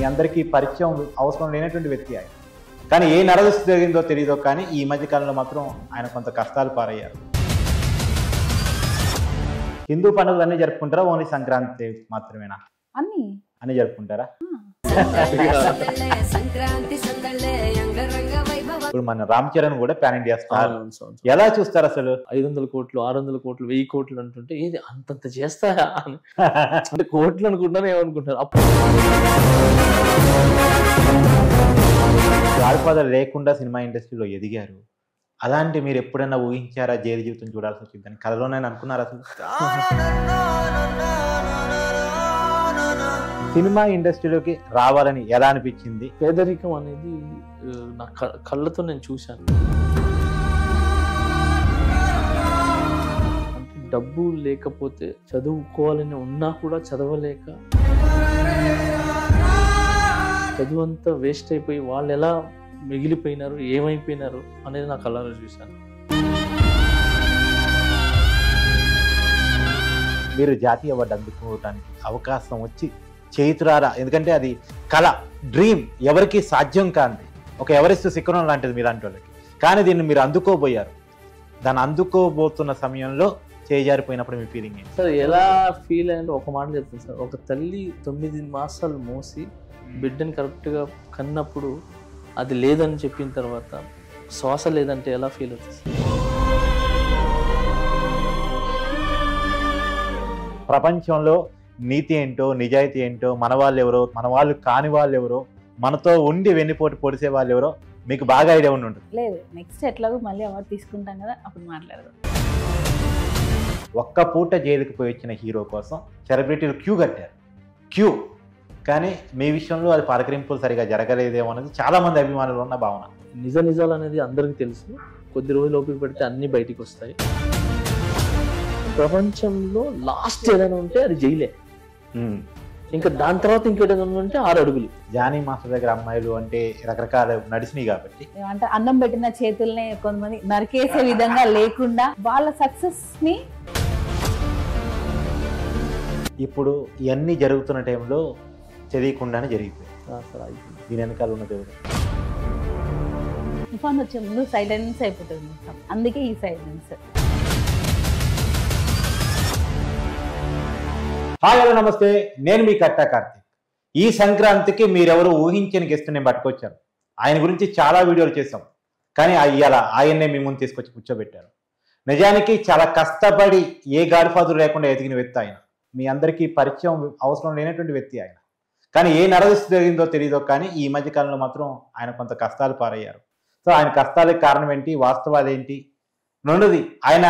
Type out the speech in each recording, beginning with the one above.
మీ అందరికీ పరిచయం అవసరం లేనటువంటి వ్యక్తి ఆయన. కానీ ఏ నరదృష్టి జరిగిందో తెలియదో కానీ ఈ మధ్యకాలంలో మాత్రం ఆయన కొంత కష్టాలు పారయ్యారు. హిందూ పండుగలు అన్నీ జరుపుకుంటారా? ఓన్లీ సంక్రాంతి మాత్రమేనా? అన్ని జరుపుకుంటారా? ఇప్పుడు మన రామ్ చరణ్ కూడా ప్యాన్ ఇండియా స్టార్. ఎలా చూస్తారు అసలు? 500 కోట్లు 600 కోట్లు 1000 కోట్లు అంటుంటే ఏది అంతంత చేస్తాయా అంటే కోట్లు అనుకుంటారు ఏమనుకుంటారు. అప్పుడు గాడ్ఫాదర్ లేకుండా సినిమా ఇండస్ట్రీలో ఎదిగారు. అలాంటి మీరు ఎప్పుడైనా ఊహించారా జైలు జీవితం చూడాల్సి వచ్చిందని? కలలోనే అనుకున్నారా అసలు? సినిమా ఇండస్ట్రీలోకి రావాలని ఎలా అనిపించింది? పేదరికం అనేది నా కళ్ళతో నేను చూశాను. అంటే డబ్బు లేకపోతే చదువుకోవాలని ఉన్నా కూడా చదవలేక చదువు అంతా వేస్ట్ అయిపోయి వాళ్ళు ఎలా మిగిలిపోయినారు, ఏమైపోయినారు అనేది నా కళ్ళలో చూశాను. మీరు జాతీయ అవార్డు అందుకోవడానికి అవకాశం వచ్చి చేతురారా, ఎందుకంటే అది కళ, డ్రీమ్, ఎవరికి సాధ్యం కాంది, ఒక ఎవరెస్ట్ శిఖరం లాంటిది మీలాంటి వాళ్ళకి. కానీ దీన్ని మీరు అందుకోబోయారు. దాన్ని అందుకోబోతున్న సమయంలో చేజారిపోయినప్పుడు మీ ఫీలింగ్ ఏంటి సార్? ఎలా ఫీల్ అయ్యంటే ఒక మాట చెప్తాను సార్. ఒక తల్లి 9 మాసాలు మోసి బిడ్డని కరెక్ట్గా కన్నప్పుడు అది లేదని చెప్పిన తర్వాత శ్వాస లేదంటే ఎలా ఫీల్ అవుతుంది? ప్రపంచంలో నీతి ఏంటో, నిజాయితీ ఏంటో, మన వాళ్ళు ఎవరో, మన వాళ్ళు కాని వాళ్ళు ఎవరో, మనతో ఉండి వెన్నుపోటు పొడిసే వాళ్ళు ఎవరో మీకు బాగా ఐడియా ఉండి ఉంటుంది. లేదు, నెక్స్ట్ ఎట్లాగో మళ్ళీ అవార్డు తీసుకుంటాం కదా, అప్పుడు మాట్లాడదాం. ఒక్క పూట జైలుకి పోయి వచ్చిన హీరో కోసం సెలబ్రిటీలు క్యూ కట్టారు. క్యూ. కానీ మీ విషయంలో అది పలకరింపులు సరిగా జరగలేదేమో అనేది చాలా మంది అభిమానులు ఉన్న భావన. నిజాలు అనేది అందరికీ తెలుసు. కొద్ది రోజులు ఓపిక పెడితే అన్నీ బయటికి వస్తాయి. ప్రపంచంలో లాస్ట్ ఏదైనా ఉంటే అది జైలే. ఇంకా దాని తర్వాత ఇంకేదైనా ఉంటే 6 అడుగులు. జానీ మాస్టర్ దగ్గర అమ్మాయిలు అంటే రకరకాల నడిచినాయి కాబట్టి, అంటే అన్నం పెట్టిన చేతుల్ని కొంతమంది నరికేసే విధంగా లేకుండా వాళ్ళ సక్సెస్ ని ఇప్పుడు ఇవన్నీ జరుగుతున్న టైంలో తెలియకుండానే జరిగిపోయింది. దీని వెనకాల ఉన్నది ఎవరు? తుఫాన్ వచ్చే ముందు సైలెన్స్ అయిపోతుంది మొత్తం. అందుకే ఈ సైలెన్స్. హాయ్, హలో, నమస్తే. నేను మీ కట్టా కార్తిక్. ఈ సంక్రాంతికి మీరెవరు ఊహించని గెస్ట్ నేను పట్టుకొచ్చాను. ఆయన గురించి చాలా వీడియోలు చేశాం, కానీ ఇవాళ ఆయన్నే మీ ముందు తీసుకొచ్చి కూర్చోబెట్టారు. నిజానికి చాలా కష్టపడి ఏ గాడ్ఫాదర్ లేకుండా ఎదిగిన వ్యక్తి ఆయన. మీ అందరికీ పరిచయం అవసరం లేనటువంటి వ్యక్తి ఆయన. కానీ ఏ నరదృష్టి జరిగిందో తెలియదో కానీ ఈ మధ్యకాలంలో మాత్రం ఆయన కొంత కష్టాలు పారయ్యారు. సో ఆయన కష్టాలకు కారణం ఏంటి, వాస్తవాలు ఏంటి, రెండోది ఆయన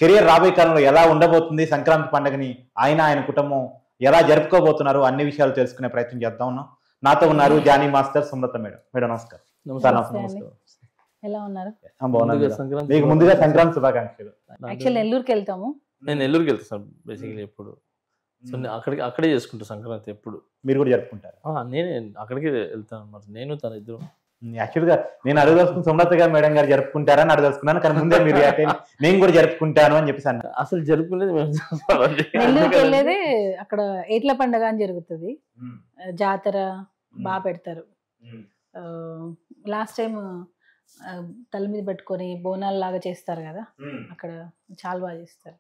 కెరియర్ రాబోయే కాలంలో ఎలా ఉండబోతుంది, సంక్రాంతి పండుగని ఆయన కుటుంబం ఎలా జరుపుకోబోతున్నారు, అన్ని విషయాలు తెలుసుకునే ప్రయత్నం చేద్దాం ఉన్నాం. నాతో ఉన్నారు Johnny master, Sumalatha madam. Madam నమస్కారం. నమస్కారం. ఎలా ఉన్నారు? మీకు ముందుగా సంక్రాంతి శుభాకాంక్షలు. యాక్చువల్ నెల్లూరుకి వెళ్తాము. నేను నెల్లూరుకి వెళ్తాను సార్ బేసిక్లీ. ఎప్పుడు అక్కడే చేసుకుంటా సంక్రాంతి. ఎప్పుడు మీరు కూడా జరుపుకుంటారు? నేనే అక్కడికి వెళ్తాను అన్నమాట. నేను తన ఇద్దరు. యాక్చువల్గా నేను అడగదలుచుకున్న సుమలత గారు మేడం గారు జరుపుకుంటారని అడగదలుచుకున్నాను, కానీ ముందే మీరు నేను కూడా జరుపుకుంటాను అని చెప్పేసి అన్నారు. అసలు జరుపుకునేది నెల్లూరుకి వెళ్ళేది అక్కడ ఏట్ల పండుగ అని జరుగుతుంది. జాతర బాగా పెడతారు. లాస్ట్ టైం తల మీద పెట్టుకొని బోనాలు లాగా చేస్తారు కదా, అక్కడ చాలా బాగా చేస్తారు.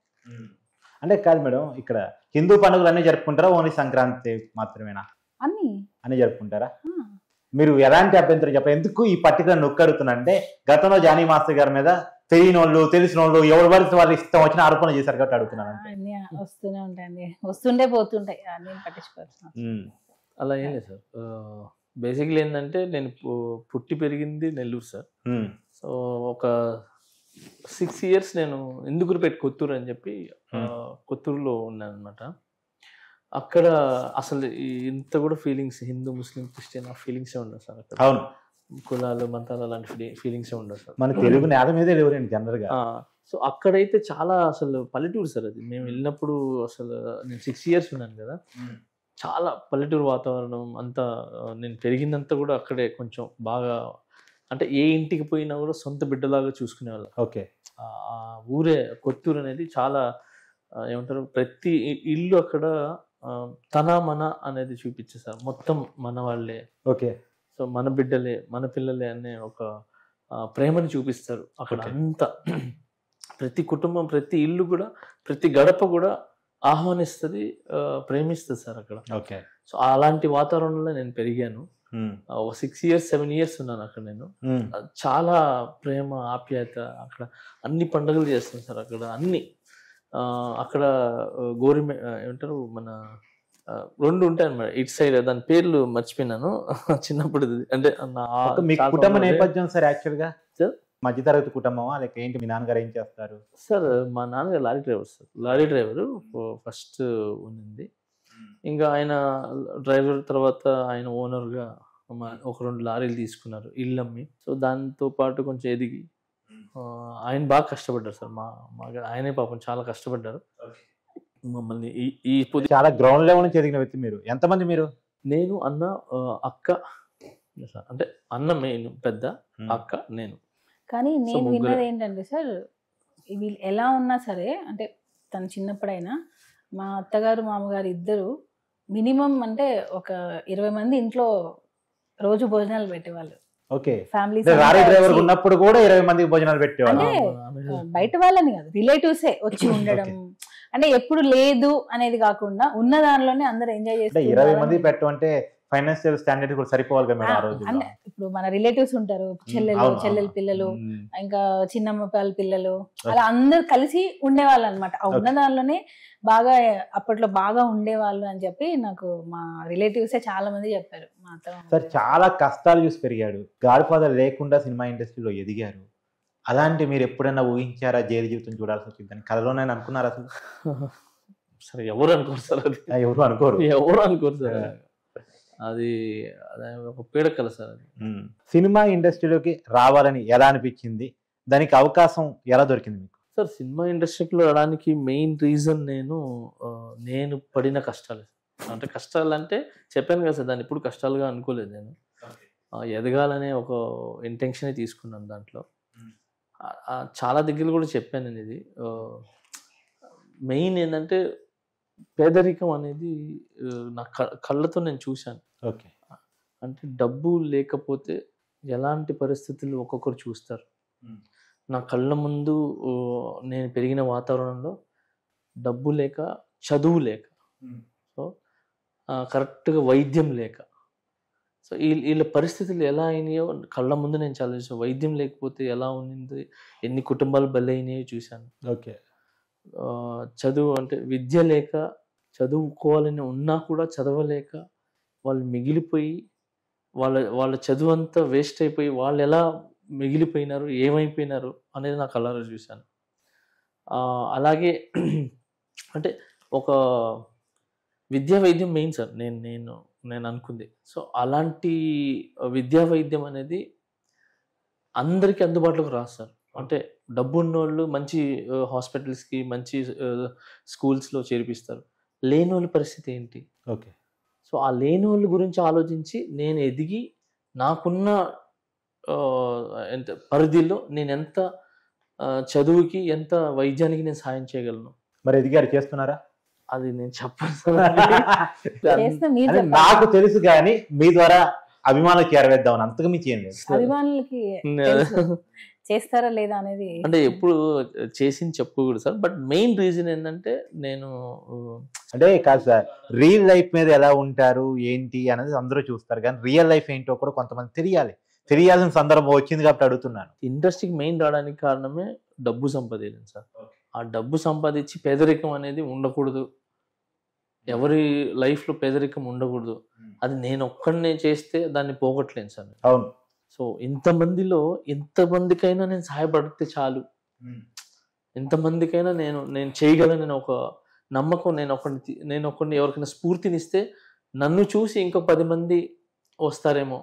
అంటే కాదు మేడం, ఇక్కడ హిందూ పండుగలు అన్నీ జరుపుకుంటారా? ఓన్లీ సంక్రాంతి మాత్రమేనా? అన్ని జరుపుకుంటారా? మీరు ఎలాంటి అభ్యంతరం చెప్పారు? ఎందుకు ఈ పర్టికులర్ నొక్కి అడుగుతున్నా అంటే, గతంలో జానీ మాస్టర్ గారి మీద తెలియని వాళ్ళు, తెలిసిన వాళ్ళు, ఎవరి వరకు వాళ్ళు ఇష్టం వచ్చిన ఆరోపణ చేశారు కాబట్టి అడుగుతున్నాను. అన్ని వస్తూనే ఉంటాయండి, వస్తుండే పోతుంటాయి, అన్ని పట్టించుకోవచ్చు. అలా ఏం లేదు సార్. బేసిక్లీ ఏంటంటే నేను పుట్టి పెరిగింది నెల్లూరు సార్. సో ఒక 6 years నేను ఇందుకురుపేట కొత్తూరు అని చెప్పి కొత్తూరులో ఉన్నాను అనమాట. అక్కడ అసలు ఇంత కూడా ఫీలింగ్స్ హిందూ, ముస్లిం, క్రిస్టియన్ ఆ ఫీలింగ్సే ఉండవు సార్ అక్కడ. అవును, కులాలు మతాలు అలాంటి ఫీలింగ్సే ఉండవు సార్. మన తెలుగు నేల మీద లేవరండి జనరల్గా. సో అక్కడైతే చాలా అసలు పల్లెటూరు సార్ అది. మేము వెళ్ళినప్పుడు అసలు నేను 6 years ఉన్నాను కదా, చాలా పల్లెటూరు వాతావరణం అంతా. నేను పెరిగిందంతా కూడా అక్కడే. కొంచెం బాగా అంటే ఏ ఇంటికి పోయినా కూడా సొంత బిడ్డలాగా చూసుకునేవాళ్ళం. ఓకే. ఊరే కొత్తూరు అనేది చాలా ఏమంటారు, ప్రతి ఇల్లు అక్కడ తన మన అనేది చూపించే సార్, మొత్తం మన వాళ్ళే, ఓకే. సో మన బిడ్డలే మన పిల్లలే అనే ఒక ప్రేమని చూపిస్తారు అక్కడ. Okay. అంతా ప్రతి కుటుంబం, ప్రతి ఇల్లు కూడా, ప్రతి గడప కూడా ఆహ్వానిస్తుంది, ప్రేమిస్తుంది సార్ అక్కడ. ఓకే. సో అలాంటి వాతావరణంలో నేను పెరిగాను. ఒక 6 years 7 years ఉన్నాను అక్కడ నేను. చాలా ప్రేమ ఆప్యాయత అక్కడ. అన్ని పండుగలు చేస్తాం సార్ అక్కడ. అన్ని అక్కడ ఏమంటారు మన 2 ఉంటాయి అన్నమాట ఇటు సైడ్. దాని పేర్లు మర్చిపోయినాను చిన్నప్పుడు. అంటే మీ కుటుంబ నేపథ్యం సార్ యాక్చువల్ గా సార్ మధ్యతరగతి కుటుంబమా లేక ఏంటి? మీ నాన్నగారు ఏం చేస్తారు సార్? మా నాన్నగారు lorry driver sir. Lorry driver first ఉన్నింది. ఇంకా ఆయన డ్రైవర్ తర్వాత ఆయన ఓనర్గా ఒక 2 లారీలు తీసుకున్నారు, ఇల్లు అమ్మి. సో దాంతో పాటు కొంచెం ఎదిగి ఆయన బాగా కష్టపడ్డారు సార్. ఆయనే పాపం చాలా కష్టపడ్డారు మమ్మల్ని ఈ చాలా గ్రౌండ్ లెవెల్ నుంచి ఎదిగిన వ్యక్తి మీరు. ఎంతమంది మీరు? నేను, అన్న, అక్క. అంటే అన్న మెయిన్ పెద్ద, అక్క, నేను. కానీ నేను విన్నది ఏంటంటే సార్, వీళ్ళు ఎలా ఉన్నా సరే, అంటే తను చిన్నప్పుడైనా మా అత్తగారు మామగారు ఇద్దరు మినిమం అంటే ఒక 20 మంది ఇంట్లో రోజు భోజనాలు పెట్టేవాళ్ళు. ఓకే. ఫ్యామిలీ లారీ డ్రైవర్ ఉన్నప్పుడు కూడా 20 మందికి భోజనాలు పెట్టేవాళ్ళు. అంటే బయట వాళ్ళని కాదు, రిలేటివ్సే వచ్చి ఉండడం. అంటే ఎప్పుడు లేదు అనేది కాకుండా ఉన్న దానిలోనే అందరు ఎంజాయ్ చేస్తారు. 20 మంది పెట్టమంటే ఫైనాన్షియల్ స్టాండర్డ్ కూడా సరిపోవాలి కదా మేడం ఆ రోజు. అంటే ఇప్పుడు మన రిలేటివ్స్ ఉంటారు, చెల్లెల పిల్లలు, ఇంకా చిన్నమ్మ పిల్లలు, అలా అందరు కలిసి ఉండేవాళ్ళు అనమాట. ఆ ఉన్న దానిలోనే బాగా అప్పట్లో బాగా ఉండేవాళ్ళు అని చెప్పి నాకు మా రిలేటివ్సే చాలా మంది చెప్పారు. మా అత్త సార్ చాలా కష్టాలు చూసి పెరిగాడు. గాడ్ ఫాదర్ లేకుండా సినిమా ఇండస్ట్రీలో ఎదిగారు. అలాంటి మీరు ఎప్పుడైనా ఊహించారా జైలు జీవితం చూడాల్సి వచ్చిందని? కథలోనే అనుకున్నారా అసలు? సరే ఎవరు అనుకోరు సార్, అది ఎవరు అనుకోరు, ఎవరు అనుకోరు సార్. అది ఒక పీడకల సార్. అది సినిమా ఇండస్ట్రీలోకి రావాలని ఎలా అనిపించింది? దానికి అవకాశం ఎలా దొరికింది మీకు? సార్ సినిమా ఇండస్ట్రీలో రావడానికి మెయిన్ రీజన్ నేను పడిన కష్టాలు. అంటే కష్టాలు అంటే చెప్పాను కదా సార్, దాన్ని ఇప్పుడు కష్టాలుగా అనుకోలేదు నేను. ఎదగాలనే ఒక ఇంటెన్షన్ తీసుకున్నాను దాంట్లో. చాలా దగ్గర కూడా చెప్పాను నేను. ఇది మెయిన్ ఏంటంటే పేదరికం అనేది నా కళ్ళతో నేను చూశాను. ఓకే. అంటే డబ్బు లేకపోతే ఎలాంటి పరిస్థితులు ఒక్కొక్కరు చూస్తారు. నా కళ్ళ ముందు నేను పెరిగిన వాతావరణంలో డబ్బు లేక, చదువు లేక, సో కరెక్ట్గా వైద్యం లేక, సో వీళ్ళ పరిస్థితులు ఎలా అయినాయో కళ్ళ ముందు నేను చాలా చూసాను. వైద్యం లేకపోతే ఎలా ఉంది, ఎన్ని కుటుంబాలు బలైనాయో చూశాను. ఓకే. చదువు అంటే విద్య లేక, చదువుకోవాలని ఉన్నా కూడా చదవలేక వాళ్ళు మిగిలిపోయి, వాళ్ళ చదువు అంతా వేస్ట్ అయిపోయి వాళ్ళు ఎలా మిగిలిపోయినారు, ఏమైపోయినారు అనేది నాకు కళ్ళారా చూశాను. అలాగే అంటే ఒక విద్యా వైద్యం మెయిన్ సార్ నేను అనుకుంది. సో అలాంటి విద్యా వైద్యం అనేది అందరికీ అందుబాటులోకి రాదు సార్. అంటే డబ్బు ఉన్నోళ్ళు మంచి హాస్పిటల్స్కి, మంచి స్కూల్స్లో చేర్పిస్తారు. లేని వాళ్ళ పరిస్థితి ఏంటి? ఓకే. సో ఆ లేని వాళ్ళ గురించి ఆలోచించి నేను ఎదిగి నాకున్న ఎంత పరిధిలో నేను ఎంత చదువుకి, ఎంత వైద్యానికి నేను సాయం చేయగలను. మరి ఎదిగారు, చేస్తున్నారా? అది నేను చెప్పను. నాకు తెలుసు కానీ మీ ద్వారా అభిమానులకు చేరవేద్దాం అంతకు మించి ఏం లేదు. అభిమానులకి చేస్తారా లేదా అనేది అంటే ఎప్పుడు చేసింది చెప్పుకోకూడదు సార్. బట్ మెయిన్ రీజన్ ఏంటంటే నేను అంటే కాదు సార్, రియల్ లైఫ్ మీద ఎలా ఉంటారు ఏంటి అనేది అందరూ చూస్తారు, కానీ రియల్ లైఫ్ ఏంటో కూడా కొంతమంది తెలియాల్సిన సందర్భం వచ్చింది కాబట్టి అడుగుతున్నాను. ఇండస్ట్రీకి మెయిన్ రావడానికి కారణమే డబ్బు సంపాదించడం సార్. ఆ డబ్బు సంపాదించి పేదరికం అనేది ఉండకూడదు, ఎవరి లైఫ్లో పేదరికం ఉండకూడదు. అది నేను ఒక్కడనే చేస్తే దాన్ని పోగొట్టలేను సార్. అవును. సో ఎంతమందికైనా నేను సహాయపడితే చాలు, ఎంతమందికైనా నేను చేయగలను ఒక నమ్మకం. నేను ఒకరిని ఎవరికైనా స్ఫూర్తినిస్తే నన్ను చూసి ఇంకో 10 మంది వస్తారేమో,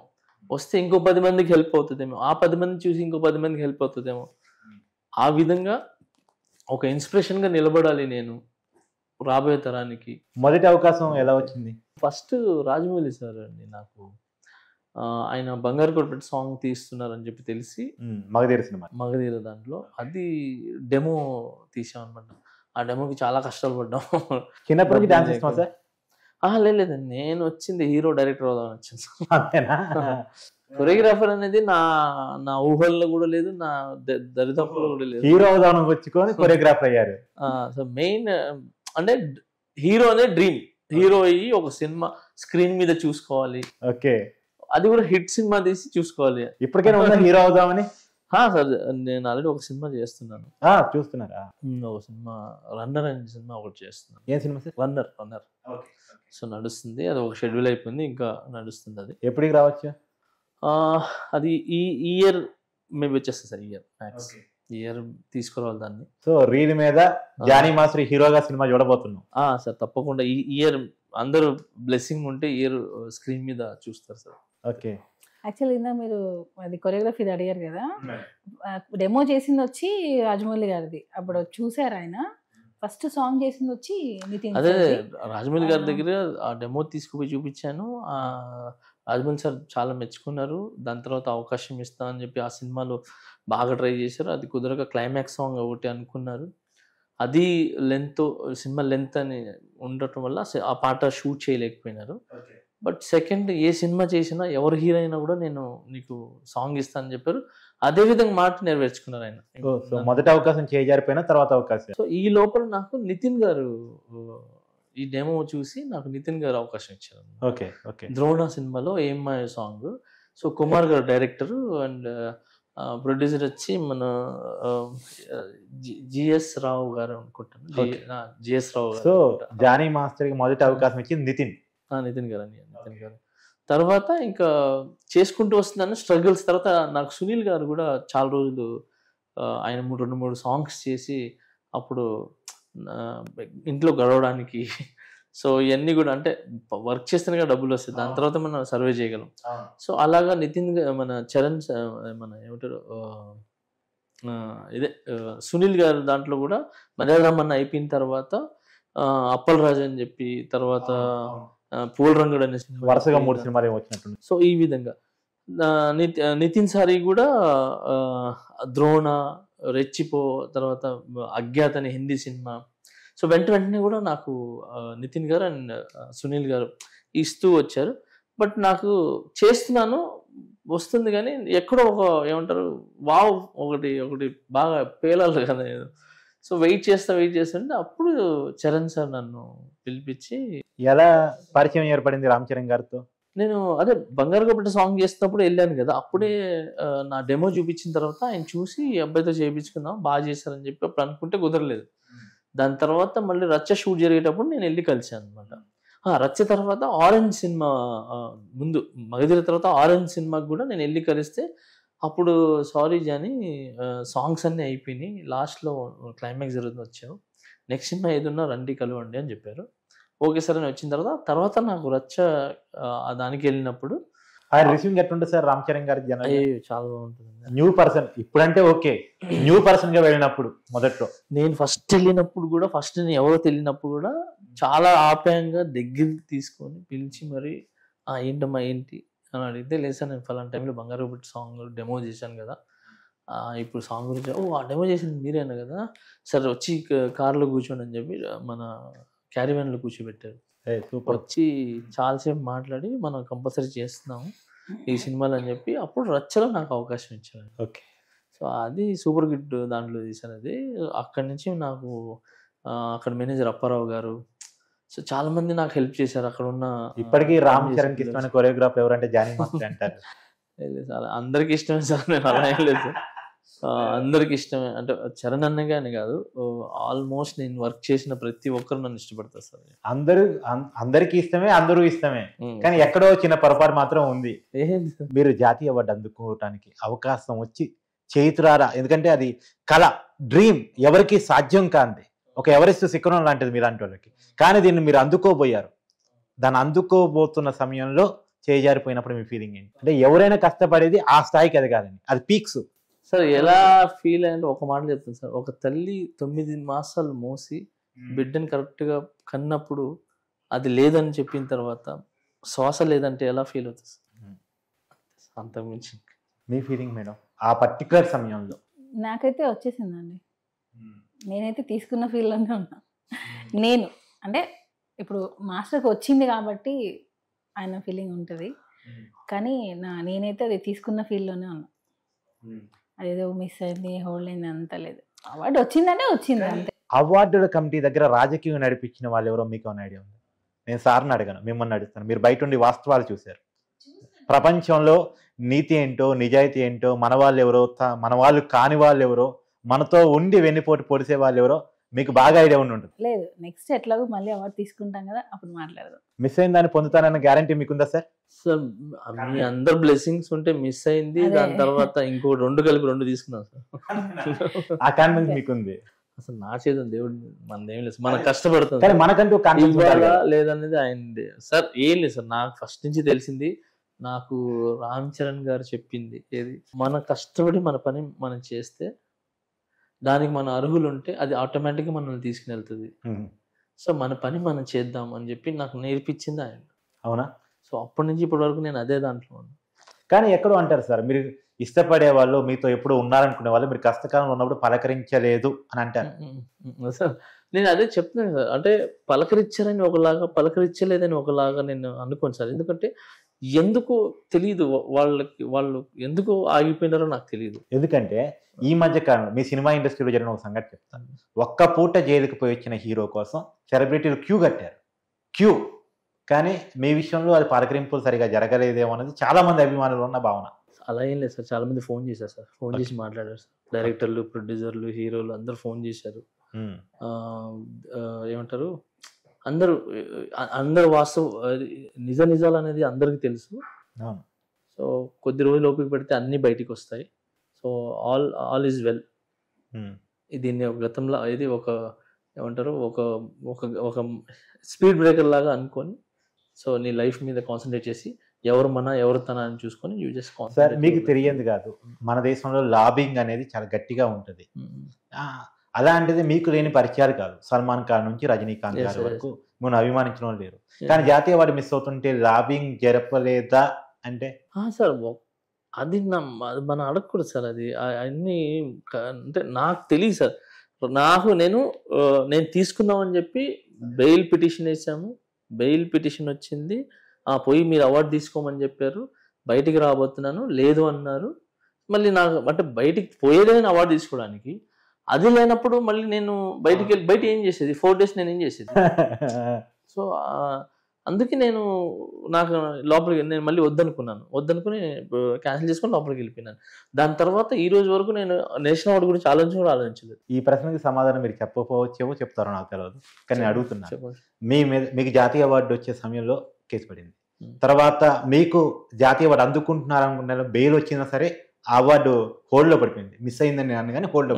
వస్తే ఇంకో 10 మందికి హెల్ప్ అవుతుందేమో, ఆ 10 మంది చూసి ఇంకో 10 మందికి హెల్ప్ అవుతుందేమో. ఆ విధంగా ఒక ఇన్స్పిరేషన్గా నిలబడాలి నేను రాబోయే తరానికి. మొదటి అవకాశం ఎలా వచ్చింది? ఫస్ట్ రాజమౌళి సార్ అండి, నాకు ఆయన బంగారు కొట్టు సాంగ్ తీస్తున్నారని చెప్పి తెలిసి మగధీర దాంట్లో అది డెమో తీసాం అనమాట. ఆ డెమోకి చాలా కష్టాలు పడ్డాం. చిన్నప్పటి డాన్స్ ఇష్టమా సార్? లేదు, నేను వచ్చింది హీరో డైరెక్టర్ అవుదామని వచ్చింది. అంతేనా? కొరియోగ్రాఫర్ అనేది నా నా ఊహల్లో కూడా లేదు, నా దరిదాపుల్లో కూడా లేదు. హీరో అవుదామని వచ్చుకొని కొరియోగ్రాఫర్ అయ్యారు. సో మెయిన్ అంటే హీరో అనే డ్రీమ్, హీరో అయ్యి ఒక సినిమా స్క్రీన్ మీద చూసుకోవాలి, ఓకే, అది కూడా హిట్ సినిమా తీసి చూసుకోవాలి. ఇప్పటికైనా ఉందా హీరో అవుదామని? సార్ నేను ఆల్రెడీ ఒక సినిమా చేస్తున్నాను. చూస్తున్నారా? ఒక సినిమా రన్నర్ అనే సినిమా ఒకటి చేస్తున్నాను. ఏం సినిమా సార్? రన్నర్. సో నడుస్తుంది, అది ఒక షెడ్యూల్ అయిపోయింది, ఇంకా నడుస్తుంది. అది ఎప్పటికి రావచ్చు? అది ఈ ఇయర్ మేబీ వచ్చేస్తుంది సార్, ఇయర్ తీసుకురావాలి దాన్ని. సో రీల్ మీద జానీ మాస్టర్ హీరోగా సినిమా చూడబోతున్నాం. సార్ తప్పకుండా ఈ ఇయర్ అందరూ బ్లెస్సింగ్ ఉంటే ఇయర్ స్క్రీన్ మీద చూస్తారు సార్. ఓకే. యాక్చువల్లీ ఇందా మీరు అది కొరియోగ్రఫీ అడిగారు కదా, డెమో చేసింది వచ్చి రాజమౌళి గారిది. అప్పుడు చూసారు ఆయన ఫస్ట్ సాంగ్ చేసింది వచ్చి నితిన్. అదే రాజమౌళి గారి దగ్గర ఆ డెమో తీసుకుపోయి చూపించాను. రాజమౌళి సార్ చాలా మెచ్చుకున్నారు. దాని తర్వాత అవకాశం ఇస్తా అని చెప్పి ఆ సినిమాలో బాగా ట్రై చేశారు. అది కుదరక క్లైమాక్స్ సాంగ్ ఒకటి అనుకున్నారు. అది సినిమా లెంత్ అని ఉండటం వల్ల ఆ పాట షూట్ చేయలేకపోయినారు. బట్ సెకండ్ ఏ సినిమా చేసినా ఎవరు హీరో అయినా కూడా నేను నీకు సాంగ్ ఇస్తానని చెప్పారు. అదే విధంగా మాట నెరవేర్చుకున్నారు ఆయన. మొదటి అవకాశం చేజారిపోయిన తర్వాత అవకాశం. సో ఈ లోపల నాకు నితిన్ గారు ఈ డెమో చూసి నాకు నితిన్ గారు అవకాశం ఇచ్చారు. Okay okay. ద్రోణ సినిమాలో ఏమ్మా సాంగ్. సో కుమార్ గారు డైరెక్టర్ అండ్ ప్రొడ్యూసర్ వచ్చి మన జిఎస్ రావు గారు అనుకుంటాను. జిఎస్ రావు గారు. సో జానీ మాస్టర్ కి మొదటి అవకాశం ఇచ్చింది నితిన్ గారు. తర్వాత ఇంకా చేసుకుంటూ వస్తున్నాను స్ట్రగుల్స్. తర్వాత నాకు సునీల్ గారు కూడా చాలా రోజులు ఆయన 2-3 సాంగ్స్ చేసి అప్పుడు ఇంట్లో గడవడానికి, సో ఇవన్నీ కూడా అంటే వర్క్ చేస్తేనే డబ్బులు వస్తాయి, దాని తర్వాత మనం సర్వే చేయగలం. సో అలాగా నితిన్ మన చరణ్ మన ఏమంటారు ఇదే సునీల్ గారు దాంట్లో కూడా మర్యాదరమ్మన్న అయిపోయిన తర్వాత అప్పల్ రాజు అని చెప్పి, తర్వాత పూల్ రంగుడు అనే సినిమా, వరుసగా 3 సినిమాలు వచ్చినట్టు. సో ఈ విధంగా నితిన్ సారి కూడా ద్రోణ, రెచ్చిపో, తర్వాత అజ్ఞాత్ అనే హిందీ సినిమా. సో వెంటనే కూడా నాకు నితిన్ గారు అండ్ సునీల్ గారు ఇస్తూ వచ్చారు. బట్ నాకు చేస్తున్నాను వస్తుంది కానీ ఎక్కడో ఒక ఏమంటారు వావ్ ఒకటి బాగా పేలాలి కదా. సో వెయిట్ చేస్తుంటే అప్పుడు చరణ్ సార్ నన్ను పిలిపించి. ఎలా పరిచయం ఏర్పడింది రామ్ చరణ్ గారితో? నేను అదే బంగారు గొప్పటి సాంగ్ చేస్తున్నప్పుడు వెళ్ళాను కదా, అప్పుడే నా డెమో చూపించిన తర్వాత ఆయన చూసి అబ్బాయితో చేయించుకుందాం బాగా చేశారని చెప్పి అప్పుడు అనుకుంటే కుదరలేదు. దాని తర్వాత మళ్ళీ రచ్చ షూట్ జరిగేటప్పుడు నేను వెళ్ళి కలిసాను అనమాట. రచ్చ తర్వాత ఆరెంజ్ సినిమా ముందు మగధీర తర్వాత ఆరెంజ్ సినిమాకి కూడా నేను వెళ్ళి కలిస్తే అప్పుడు సారీ జానీ సాంగ్స్ అన్నీ అయిపోయినాయి, లాస్ట్లో క్లైమాక్స్ జరుగుతుంది వచ్చావు, నెక్స్ట్ సినిమా ఏదున్నా రండి కలవండి అని చెప్పారు. ఓకే సార్ అని వచ్చిన తర్వాత నాకు రచ్చ దానికి వెళ్ళినప్పుడు ఆయన రిసీవింగ్ ఎట్లుంటుంది సార్ రామ్ చరణ్ గారి? చాలా బాగుంటుంది. న్యూ పర్సన్ ఇప్పుడంటే ఓకే, న్యూ పర్సన్ గా వెళ్ళినప్పుడు మొదట్లో నేను ఫస్ట్ వెళ్ళినప్పుడు కూడా నేను ఎవరో తెలియనప్పుడు కూడా చాలా ఆప్యాయంగా దగ్గరికి తీసుకొని పిలిచి మరి ఏంటమ్మా ఏంటి అని అడిగితే, లేదు సార్ నేను ఫలానా టైంలో బంగారు పెట్టి సాంగ్ డెమో చేశాను కదా, ఇప్పుడు సాంగ్ గురించి ఆ డెమో చేసింది మీరేనా కదా, సరే వచ్చి కార్లో కూర్చోండి అని చెప్పి మన క్యారీవ్యాన్లో కూర్చోబెట్టారు. వచ్చి చాలాసేపు మాట్లాడి మనం కంపల్సరీ చేస్తున్నాము ఈ సినిమాలు అని చెప్పి అప్పుడు రచ్చలో నాకు అవకాశం ఇచ్చారు. ఓకే. సో అది సూపర్ గుడ్ దాంట్లో తీశాను. అది అక్కడి నుంచి నాకు అక్కడ మేనేజర్ అప్పారావు గారు, సో చాలా మంది నాకు హెల్ప్ చేశారు అక్కడ ఉన్న. ఇప్పటికీ రామ్ చరణ్ కి ఇష్టమైన కొరియోగ్రాఫర్ ఎవరంటే జానీ మాస్టర్ అంటారు. అందరికి ఇష్టమే సార్, నేను అలా ఏం లేదు సార్, అందరికి ఇష్టమే. అంటే చరణ్ అన్నగా అని కాదు, ఆల్మోస్ట్ నేను వర్క్ చేసిన ప్రతి ఒక్కరు నన్ను ఇష్టపడతారు సార్. అందరికి ఇష్టమే, అందరూ ఇష్టమే, కానీ ఎక్కడో చిన్న పొరపాటు మాత్రం ఉంది. మీరు జాతీయ అవార్డు అందుకోవటానికి అవకాశం వచ్చి చేతురారా, ఎందుకంటే అది కళ, డ్రీమ్, ఎవరికి సాధ్యం కాంది, ఒక ఎవరెస్ట్ శిఖరం లాంటిది మీలాంటి వాళ్ళకి. కానీ దీన్ని మీరు అందుకోబోయారు. దాన్ని అందుకోబోతున్న సమయంలో చేజారిపోయినప్పుడు మీ ఫీలింగ్ ఏంటి? అంటే ఎవరైనా కష్టపడేది ఆ స్థాయికి ఎదగాలని, అది పీక్స్. సార్ ఎలా ఫీల్ అయ్యంటే ఒక మాట చెప్తాను సార్, ఒక తల్లి 9 మాసాలు మోసి బిడ్డని కరెక్ట్గా కన్నప్పుడు అది లేదని చెప్పిన తర్వాత శ్వాస లేదంటే ఎలా ఫీల్ అవుతుంది సార్? అంతకుమించి మీ ఫీలింగ్ మేడం ఆ పర్టికులర్ సమయంలో? నాకైతే వచ్చేసిందండి, నేనైతే తీసుకున్న ఫీల్లోనే ఉన్నా. నేను అంటే ఇప్పుడు మాస్టర్కి వచ్చింది కాబట్టి ఆయన ఫీలింగ్ ఉంటుంది, కానీ నేనైతే అది తీసుకున్న ఫీల్డ్లోనే ఉన్నా. అదేదో మిస్ అయింది, హోల్డ్ అయింది అంత లేదు. అవార్డు వచ్చిందంటే వచ్చింది అంతే. అవార్డుల కమిటీ దగ్గర రాజకీయం నడిపించిన వాళ్ళు ఎవరో మీకు ఏమైనా ఐడియా ఉంది? నేను సార్ని అడగాను, మిమ్మల్ని అడుగుతాను. మీరు బయట ఉండి వాస్తవాలు చూశారు. ప్రపంచంలో నీతి ఏంటో, నిజాయితీ ఏంటో, మన వాళ్ళు ఎవరో, మన వాళ్ళు కాని వాళ్ళు ఎవరో, మనతో ఉండి వెన్నుపోటు పొడిసే వాళ్ళు ఎవరో మీకు బాగా ఐడియా ఉండి ఉంటుంది. లేదు, నెక్స్ట్ ఎట్లాగో మళ్ళీ అవార్డు తీసుకుంటాం కదా, అప్పుడు మాట్లాడదాం. మిస్ అయిన దాన్ని పొందుతానన్న గ్యారంటీ మీకుందా సార్? సార్ మీ అందరు బ్లెస్సింగ్స్ ఉంటే మిస్ అయింది, దాని తర్వాత ఇంకో 2 కలిపి 2 తీసుకున్నాం సార్. ఆ కాన్ఫిడెన్స్ మీకుంది? అసలు నా చేద్దాం, దేవుడు మనదేం లేదు, మనం కష్టపడుతుంది, కానీ మనకంటూ లేదనేది ఆయనది సార్. ఏం లేదు సార్, నాకు ఫస్ట్ నుంచి తెలిసింది, నాకు రామ్ చరణ్ గారు చెప్పింది ఏది, మన కష్టపడి మన పని మనం చేస్తే దానికి మన అర్హులు ఉంటే అది ఆటోమేటిక్గా మనల్ని తీసుకుని వెళ్తుంది. సో మన పని మనం చేద్దాం అని చెప్పి నాకు నేర్పించింది ఆయన. అవునా? సో అప్పటి నుంచి ఇప్పటి వరకు నేను అదే దాంట్లో ఉన్నాను. కానీ ఎక్కడో అంటారు సార్, మీరు ఇష్టపడే వాళ్ళు, మీతో ఎప్పుడు ఉన్నారనుకునే వాళ్ళు మీరు కష్టకాలంలో ఉన్నప్పుడు పలకరించలేదు అని అంటారు సార్. నేను అదే చెప్తున్నాను సార్, అంటే పలకరించారని ఒకలాగా, పలకరించలేదని ఒకలాగా నేను అనుకోను సార్. ఎందుకంటే ఎందుకు తెలియదు, వాళ్ళు ఎందుకు ఆగిపోయినారో నాకు తెలియదు. ఎందుకంటే ఈ మధ్య కాలంలో మీ సినిమా ఇండస్ట్రీలో జరిగిన ఒక సంగతి చెప్తాను. ఒక్క పూట జైలుకి పోయి వచ్చిన హీరో కోసం సెలబ్రిటీలు క్యూ కట్టారు. కానీ మీ విషయంలో అది పలకరింపులు సరిగా జరగలేదేమో అనేది చాలా మంది అభిమానులు ఉన్న భావన. అలా ఏం లేదు సార్, చాలా మంది ఫోన్ చేశారు సార్, ఫోన్ చేసి మాట్లాడారు సార్. డైరెక్టర్లు, ప్రొడ్యూసర్లు, హీరోలు అందరూ ఫోన్ చేశారు. ఏమంటారు, అందరు వాస్తవం నిజాలు అనేది అందరికి తెలుసు. సో కొద్ది రోజులు ఓపిక పెడితే అన్ని బయటికి వస్తాయి. So all is well. దీన్ని గతంలో ఇది ఒక ఏమంటారు, ఒక స్పీడ్ బ్రేకర్ లాగా అనుకొని, సో నీ లైఫ్ మీద కాన్సన్ట్రేట్ చేసి ఎవరు మన ఎవరు తన అని చూసుకొని యూ జస్ట్ కాన్సన్ట్రేట్. మీకు తెలియంది కాదు, మన దేశంలో లాబింగ్ అనేది చాలా గట్టిగా ఉంటుంది. అలాంటిది మీకు లేని పరిచయాలు కాదు. సల్మాన్ ఖాన్ నుంచి రజనీకాంత్ గారి వరకు మనం అభిమానించిన వాళ్ళు లేరు. కానీ జాతీయ అవార్డు మిస్ అవుతుంటే లాబింగ్ జరపలేదా అంటే? సార్ అది మనం అడగకూడదు సార్. అది అన్ని అంటే నాకు తెలియదు సార్. నేను తీసుకున్నామని చెప్పి బెయిల్ పిటిషన్ వేసాము. బెయిల్ పిటిషన్ వచ్చింది, పోయి మీరు అవార్డు తీసుకోమని చెప్పారు, బయటికి రాబోతున్నాను లేదు అన్నారు. మళ్ళీ నాకు అంటే బయటికి పోయేదే అవార్డు తీసుకోవడానికి, అది లేనప్పుడు మళ్ళీ నేను బయట ఏం చేసేది? 4 days నేను ఏం చేసేది? సో అందుకే నాకు లోపలికి నేను మళ్ళీ వద్దనుకుని క్యాన్సిల్ చేసుకొని లోపలికి వెళ్ళిపోయినాను. దాని తర్వాత ఈ రోజు వరకు నేను నేషనల్ అవార్డు గురించి ఆలోచించలేదు. ఈ ప్రశ్నకి సమాధానం మీరు చెప్పకపోవచ్చేమో, చెప్తారో నాకు తెలియదు, కానీ నేను అడుగుతున్నాను. మీకు జాతీయ అవార్డు వచ్చే సమయంలో కేసు పడింది. తర్వాత మీకు జాతీయ అవార్డు అందుకుంటున్నారు అనుకున్న బెయిల్ వచ్చినా సరే ఆ అవార్డు హోల్డ్లో పడిపోయింది. మిస్ అయిందని నేను అన్న కానీ హోల్డ్లో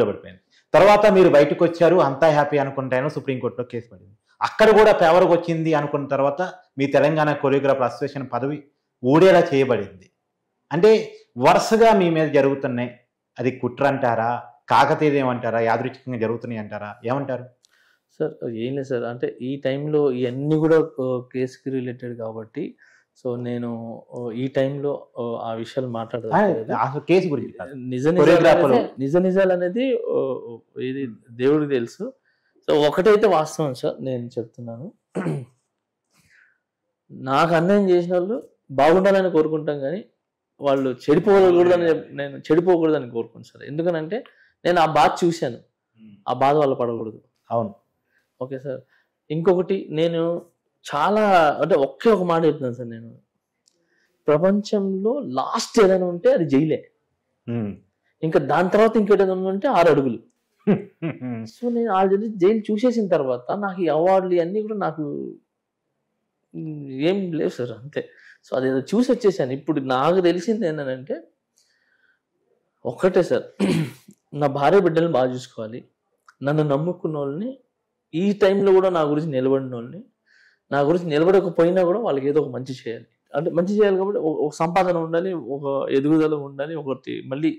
పడిపోయింది. తర్వాత మీరు బయటకు వచ్చారు, అంతా హ్యాపీ అనుకుంటాను. సుప్రీంకోర్టులో కేసు పడింది. అక్కడ కూడా ఫేవర్గా వచ్చింది అనుకున్న తర్వాత మీ తెలంగాణ కొరియోగ్రాఫర్ అసోసియేషన్ పదవి ఊడేలా చేయబడింది. అంటే వరుసగా మీ మీద జరుగుతున్నాయి. అది కుట్ర అంటారా, కాకతీయమంటారా, యాదృచ్ఛికంగా జరుగుతున్నాయి అంటారా, ఏమంటారు సార్? ఏం లేదు సార్, అంటే ఈ టైంలో ఇవన్నీ కూడా కేసుకి రిలేటెడ్ కాబట్టి, సో నేను ఈ టైంలో ఆ విషయాలు మాట్లాడదాం. కేసు గురించి నిజ నిజాలు అనేది ఇది దేవుడికి తెలుసు. సో ఒకటైతే వాస్తవం సార్, నేను చెప్తున్నాను, నాకు అన్యాయం చేసిన వాళ్ళు బాగుండాలని కోరుకుంటాం, కానీ వాళ్ళు చెడిపోకూడదని కోరుకుంటాను సార్. ఎందుకనంటే నేను ఆ బాధ చూశాను, ఆ బాధ వాళ్ళు పడకూడదు. అవును, ఓకే సార్. ఇంకొకటి నేను చాలా అంటే ఒకే ఒక మాట చెప్తున్నాను సార్, నేను ప్రపంచంలో లాస్ట్ ఏదైనా ఉంటే అది జైలే. ఇంకా దాని తర్వాత ఇంకేదైనా ఉంటే 6 అడుగులు. సో నేను ఆల్రెడీ జైలు చూసేసిన తర్వాత నాకు ఈ అవార్డులు ఇవన్నీ కూడా నాకు ఏం లేవు సార్, అంతే. సో అదేదో చూసి వచ్చేసాను. ఇప్పుడు నాకు తెలిసింది ఏంటంటే ఒక్కటే సార్, నా భార్య బిడ్డలను బాగా చూసుకోవాలి, నన్ను నమ్ముకున్న వాళ్ళని, ఈ టైంలో కూడా నా గురించి నిలబడిన వాళ్ళని, నా గురించి నిలబడకపోయినా కూడా వాళ్ళకి ఏదో ఒక మంచి చేయాలి. అంటే మంచి చేయాలి కాబట్టి ఒక సంపాదన ఉండాలి, ఒక ఎదుగుదల ఉండాలి, ఒకటి మళ్ళీ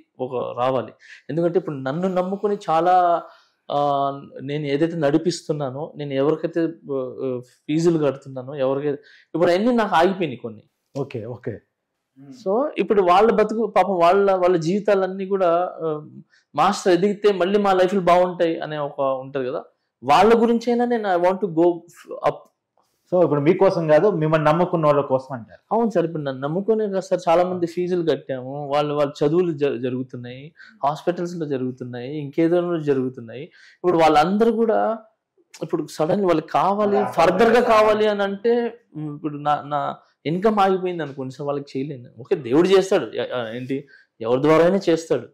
రావాలి. ఎందుకంటే ఇప్పుడు నన్ను నమ్ముకుని చాలా నేను ఏదైతే నడిపిస్తున్నానో, నేను ఎవరికైతే ఫీజులు కడుతున్నానో, ఎవరికైతే ఇప్పుడు అన్నీ నాకు ఆగిపోయినాయి కొన్ని. ఓకే. సో ఇప్పుడు వాళ్ళ బతుకు పాపం వాళ్ళ జీవితాలన్నీ కూడా మాస్టర్ ఎదిగితే మళ్ళీ మా లైఫ్లు బాగుంటాయి అనే ఒక ఉంటది కదా. వాళ్ళ గురించి అయినా నేను I want to go up. So ఇప్పుడు మీకోసం కాదు, మిమ్మల్ని నమ్ముకున్న వాళ్ళ కోసం అంటారు. అవును సార్, ఇప్పుడు నన్ను నమ్ముకునే కదా సార్ చాలా మంది ఫీజులు కట్టాము, వాళ్ళ చదువులు జరుగుతున్నాయి, హాస్పిటల్స్ లో జరుగుతున్నాయి, ఇంకేదో జరుగుతున్నాయి. ఇప్పుడు వాళ్ళందరూ కూడా ఇప్పుడు సడన్ వాళ్ళకి కావాలి, ఫర్దర్ గా కావాలి అని అంటే ఇప్పుడు నా ఇన్కమ్ ఆగిపోయింది అనుకోండి సార్, వాళ్ళకి చేయలేను. ఓకే, దేవుడు చేస్తాడు, ఏంటి ఎవరి ద్వారానే చేస్తాడు,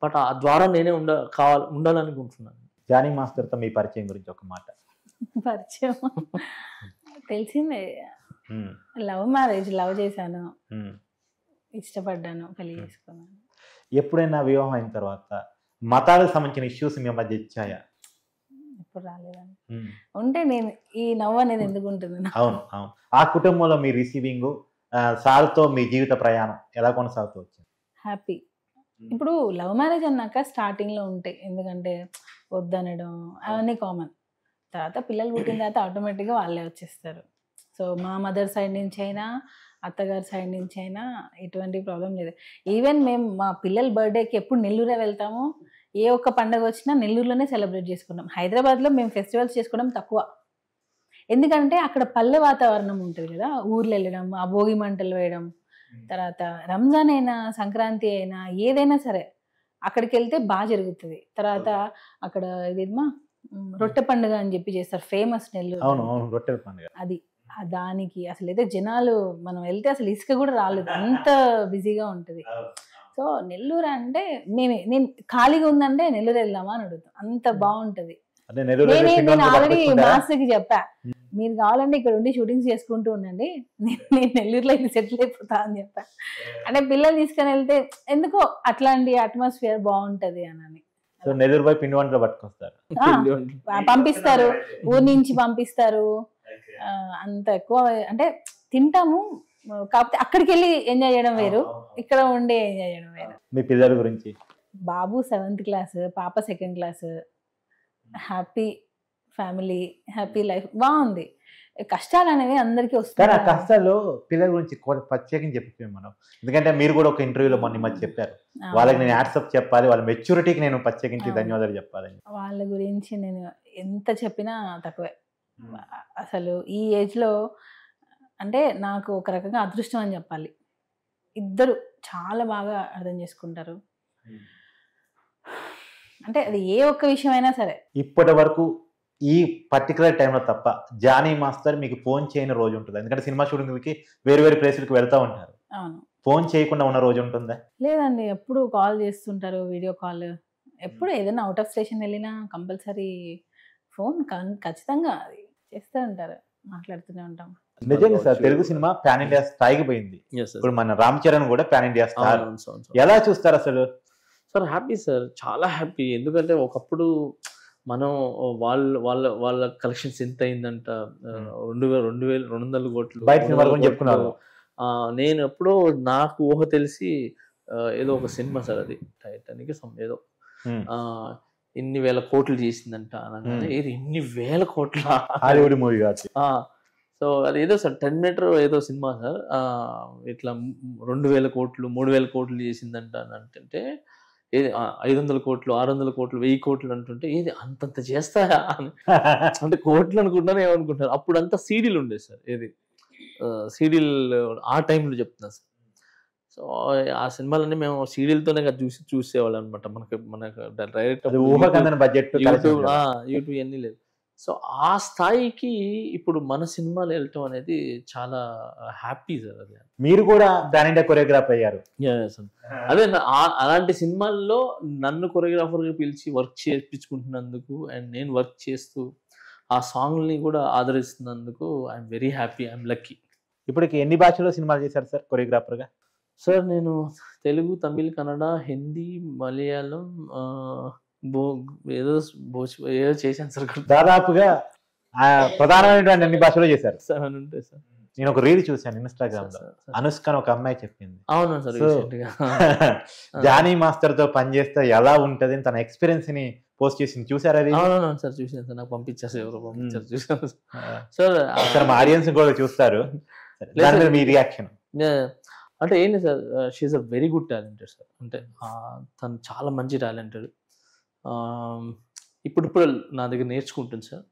బట్ ఆ ద్వారా నేనే ఉండాలనుకుంటున్నాను. జానీ మాస్టర్తో మీ పరిచయం గురించి ఒక మాట. పరిచయం తెలిసిందే, లవ్ మ్యారేజ్, లవ్ చేశాను, ఇష్టపడ్డాను, పెళ్లి చేసుకున్నాను. ఎప్పుడైనా వివాహం అయిన తర్వాత మతాలకు సంబంధించిన ఇష్యూస్ మీ మధ్య ఇచ్చాయా? ఎప్పుడు రాలేదండి. ఉంటే నేను ఈ నవ్వు అనేది ఎందుకు ఉంటుంది? అవును అవును. ఆ కుటుంబంలో మీ రిసీవింగ్, సార్తో మీ జీవిత ప్రయాణం ఎలా కొనసాగుతూ వచ్చింది? హ్యాపీ. ఇప్పుడు లవ్ మ్యారేజ్ అన్నాక స్టార్టింగ్ లో ఉంటాయి, ఎందుకంటే వద్దనడం అవన్నీ కామన్. తర్వాత పిల్లలు పుట్టిన తర్వాత ఆటోమేటిక్గా వాళ్ళే వచ్చేస్తారు. సో మా మదర్ సైడ్ నుంచి అయినా అత్తగారి సైడ్ నుంచి అయినా ఎటువంటి ప్రాబ్లం లేదు. ఈవెన్ మేము మా పిల్లల బర్త్డేకి ఎప్పుడు నెల్లూరే వెళ్తాము, ఏ ఒక్క పండుగ వచ్చినా నెల్లూరులోనే సెలబ్రేట్ చేసుకుంటాం. హైదరాబాద్లో మేము ఫెస్టివల్స్ చేసుకోవడం తక్కువ, ఎందుకంటే అక్కడ పల్లె వాతావరణం ఉంటుంది కదా, ఊర్లు వెళ్ళడం, ఆ భోగి మంటలు వేయడం, తర్వాత రంజాన్ అయినా సంక్రాంతి అయినా ఏదైనా సరే అక్కడికి వెళ్తే బాగా జరుగుతుంది. తర్వాత అక్కడ ఇదేమా రొట్టె పండుగ అని చెప్పి చేస్తారు, ఫేమస్ నెల్లూరు. అవును అవును, రొట్టెల పండుగ. అది దానికి అసలు అయితే జనాలు, మనం వెళ్తే అసలు ఇసుక కూడా రాలేదు, అంత బిజీగా ఉంటుంది. సో నెల్లూరు అంటే నేను ఖాళీగా ఉందంటే నెల్లూరు వెళ్దామా అని అడుగుతాం, అంత బాగుంటది. నేను ఆల్రెడీ మాస్టర్కి చెప్పా, మీరు కావాలంటే ఇక్కడ ఉండి షూటింగ్స్ చేసుకుంటూ ఉండండి, నేను నెల్లూరులో ఇది సెటిల్ అయిపోతా అని చెప్పా. అంటే పిల్లలు తీసుకొని వెళ్తే ఎందుకో అట్లాంటి అట్మాస్ఫియర్ బాగుంటది అని. నెల్లూరు పోయి పిండి వంటలు పట్టుకొస్తారు, పంపిస్తారు, ఊరి నుంచి పంపిస్తారు. అంత ఎక్కువ అంటే తింటాము, కాకపోతే అక్కడికి వెళ్ళి ఎంజాయ్ చేయడం వేరు, ఇక్కడ ఉండి ఎంజాయ్ చేయడం వేరు. మీ పిల్లల గురించి? బాబు 7th క్లాస్, పాప 2nd class. Happy family, happy life, బాగుంది. కష్టాలు అనేవి అందరికీ వస్తాయి. ఆ కష్టాలు పిల్లల గురించి ప్రత్యేకంగా చెప్పిపోయాం మనం, ఎందుకంటే మీరు కూడా ఒక ఇంటర్వ్యూలో మొన్న మధ్య చెప్పారు, వాళ్ళకి నేను యాడ్సప్ చెప్పాలి, వాళ్ళ మెచ్యూరిటీకి నేను ప్రత్యేకించి ధన్యవాదాలు చెప్పాలని. వాళ్ళ గురించి నేను ఎంత చెప్పినా తక్కువే. అసలు ఈ ఏజ్లో అంటే నాకు ఒక రకంగా అదృష్టం అని చెప్పాలి. ఇద్దరు చాలా బాగా అర్థం చేసుకుంటారు. అంటే అది ఏ ఒక్క విషయం అయినా సరే. ఇప్పటి వరకు ఈ పర్టికులర్ టైంలో తప్ప జానీ మాస్టర్ మీకు ఫోన్ చేయని రోజు ఉంటుంది? ఎందుకంటే సినిమా షూటింగ్కి వేరు వేరు ప్లేసులకు వెళ్తూ ఉంటారు. అవును. ఫోన్ చేయకుండా ఉన్న రోజు ఉంటుందా? లేదండి, ఎప్పుడు కాల్ చేస్తుంటారు, వీడియో కాల్. ఎప్పుడు ఏదైనా అవుట్ ఆఫ్ స్టేషన్ వెళ్ళినా కంపల్సరీ ఫోన్ ఖచ్చితంగా అది చేస్తూ ఉంటారు, మాట్లాడుతూనే ఉంటాం. నిజంగా sir, Telugu cinema pan India స్థాయికి పోయింది. ఇప్పుడు మన రామ్ చరణ్ కూడా పాన్ ఇండియా స్టార్. ఎలా చూస్తారు అసలు? సార్ హ్యాపీ సార్, చాలా హ్యాపీ. ఎందుకంటే ఒకప్పుడు మనం వాళ్ళ కలెక్షన్స్ ఎంత అయిందంట, 2,200 కోట్లు బయట సినిమాల గురించి చెప్పుకున్నారు. నేను ఎప్పుడో నాకు ఊహ తెలిసి ఏదో ఒక సినిమా సార్, అది టైటానిక్ ఏదో ఇన్ని వేల కోట్లు చేసిందంట అనగానే, ఏది ఇన్ని వేల కోట్ల హాలీవుడ్ మూవీ కాదు. సో అది ఏదో సార్ 10 మీటర్ ఏదో సినిమా సార్, ఇట్లా 2,000 కోట్లు 3,000 కోట్లు చేసిందంట అని అంటే, ఏది 500 కోట్లు 600 కోట్లు 1000 కోట్లు అంటుంటే, ఏది అంతంత చేస్తాయా అంటే కోట్లు అనుకుంటున్నాను, ఏమనుకుంటున్నారు. అప్పుడు అంతా సీడీలు ఉండేది సార్, ఏది సీడీలు ఆ టైంలో చెప్తున్నా సార్. సో ఆ సినిమాలన్నీ మేము సీడీలతోనే చూసేవాళ్ళం అనమాట. మనకు డైరెక్ట్ యూట్యూబ్ అన్నీ లేదు. సో ఆ స్థాయికి ఇప్పుడు మన సినిమాలు వెళ్ళటం అనేది చాలా హ్యాపీ సార్. అది మీరు కూడా పాన్ ఇండియా కొరియోగ్రాఫర్ అయ్యారు. అదే అలాంటి సినిమాల్లో నన్ను కొరియోగ్రాఫర్గా పిలిచి వర్క్ చేయించుకుంటున్నందుకు, అండ్ నేను వర్క్ చేస్తూ ఆ సాంగ్ని కూడా ఆదరిస్తున్నందుకు I'm very happy, I'm lucky. ఇప్పటికి ఎన్ని భాషల్లో సినిమాలు చేశారు సార్ కొరియోగ్రాఫర్గా? సార్ నేను తెలుగు, తమిళ్, కన్నడ, హిందీ, మలయాళం, ఏదో చేశాను సార్. దాదాపుగా ప్రధానమైనటువంటి అన్ని భాషలో చేశారు. 7 ఉంటాయి సార్. నేను ఒక రీల్ చూశాను ఇన్స్టాగ్రామ్ లో, అనుష్క అని ఒక అమ్మాయి చెప్పింది. అవును సార్. జానీ మాస్టర్ తో పనిచేస్తే ఎలా ఉంటది అని తన ఎక్స్పీరియన్స్ ని పోస్ట్ చేసింది, చూసారా? అవునవును సార్, చూసాను సార్. నాకు పంపించారు, ఎవరు పంపించారు, చూసాను సార్. మా ఆడియన్స్ కూడా చూస్తారు. మీ రియాక్షన్ అంటే ఏంటి sir, she is a very good talented sir. అంటే తను చాలా మంచి టాలెంటెడ్. ఇప్పుడు నా దగ్గర నేర్చుకుంటుంది సార్.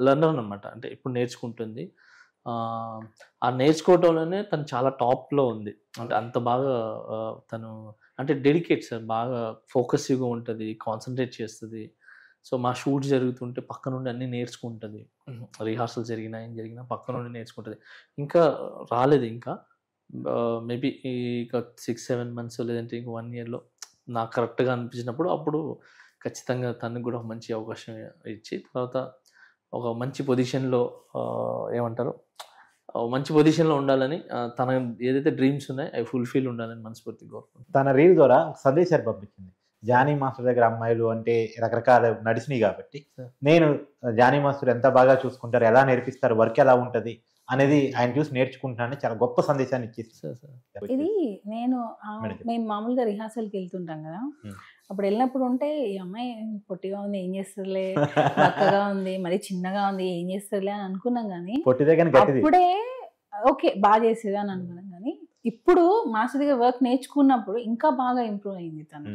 లర్నర్ అనమాట. అంటే ఇప్పుడు నేర్చుకుంటుంది. ఆ నేర్చుకోవటంలోనే తను చాలా టాప్లో ఉంది. అంటే అంత బాగా తను అంటే డెడికేట్ సార్. బాగా ఫోకస్గా ఉంటుంది, కాన్సన్ట్రేట్ చేస్తుంది. సో మా షూట్ జరుగుతుంటే పక్క నుండి అన్నీ నేర్చుకుంటుంది. రిహార్సల్ జరిగినా ఏం జరిగినా పక్క నుండి నేర్చుకుంటుంది. ఇంకా రాలేదు, ఇంకా మేబీ ఇక 6-7 months లేదంటే ఇంక 1 yearలో నాకు కరెక్ట్గా అనిపించినప్పుడు అప్పుడు ఖచ్చితంగా తనకు కూడా ఒక మంచి అవకాశం ఇచ్చి తర్వాత ఒక మంచి పొజిషన్లో ఏమంటారు మంచి పొజిషన్లో ఉండాలని తన ఏదైతే డ్రీమ్స్ ఉన్నాయో అవి ఫుల్ఫిల్ ఉండాలని మనస్ఫూర్తిగా కోరుకుంటున్నాను. తన రీల్ ద్వారా సందేశాన్ని పంపించింది. జానీ మాస్టర్ దగ్గర అమ్మాయిలు అంటే రకరకాల నడిచినాయి కాబట్టి నేను జానీ మాస్టర్ ఎంత బాగా చూసుకుంటారు, ఎలా నేర్పిస్తారు, వర్క్ ఎలా ఉంటుంది అనేది ఆయన చూసి నేర్చుకుంటున్నాను. చాలా గొప్ప సందేశాన్ని ఇచ్చేసి ఇది మేము మామూలుగా రిహార్సల్కి వెళ్తుంటాం కదా, అప్పుడు వెళ్ళినప్పుడు ఉంటే ఈ అమ్మాయి పొట్టిగా ఉంది ఏం చేస్తుందిలే, బక్కగా ఉంది మరి చిన్నగా ఉంది ఏం చేస్తుందిలే అని అనుకున్నాం. కానీ అప్పుడే ఓకే బాగా చేసేది అని అనుకున్నాం. కానీ ఇప్పుడు మాస్టర్ దగ్గర వర్క్ నేర్చుకున్నప్పుడు ఇంకా బాగా ఇంప్రూవ్ అయింది తను.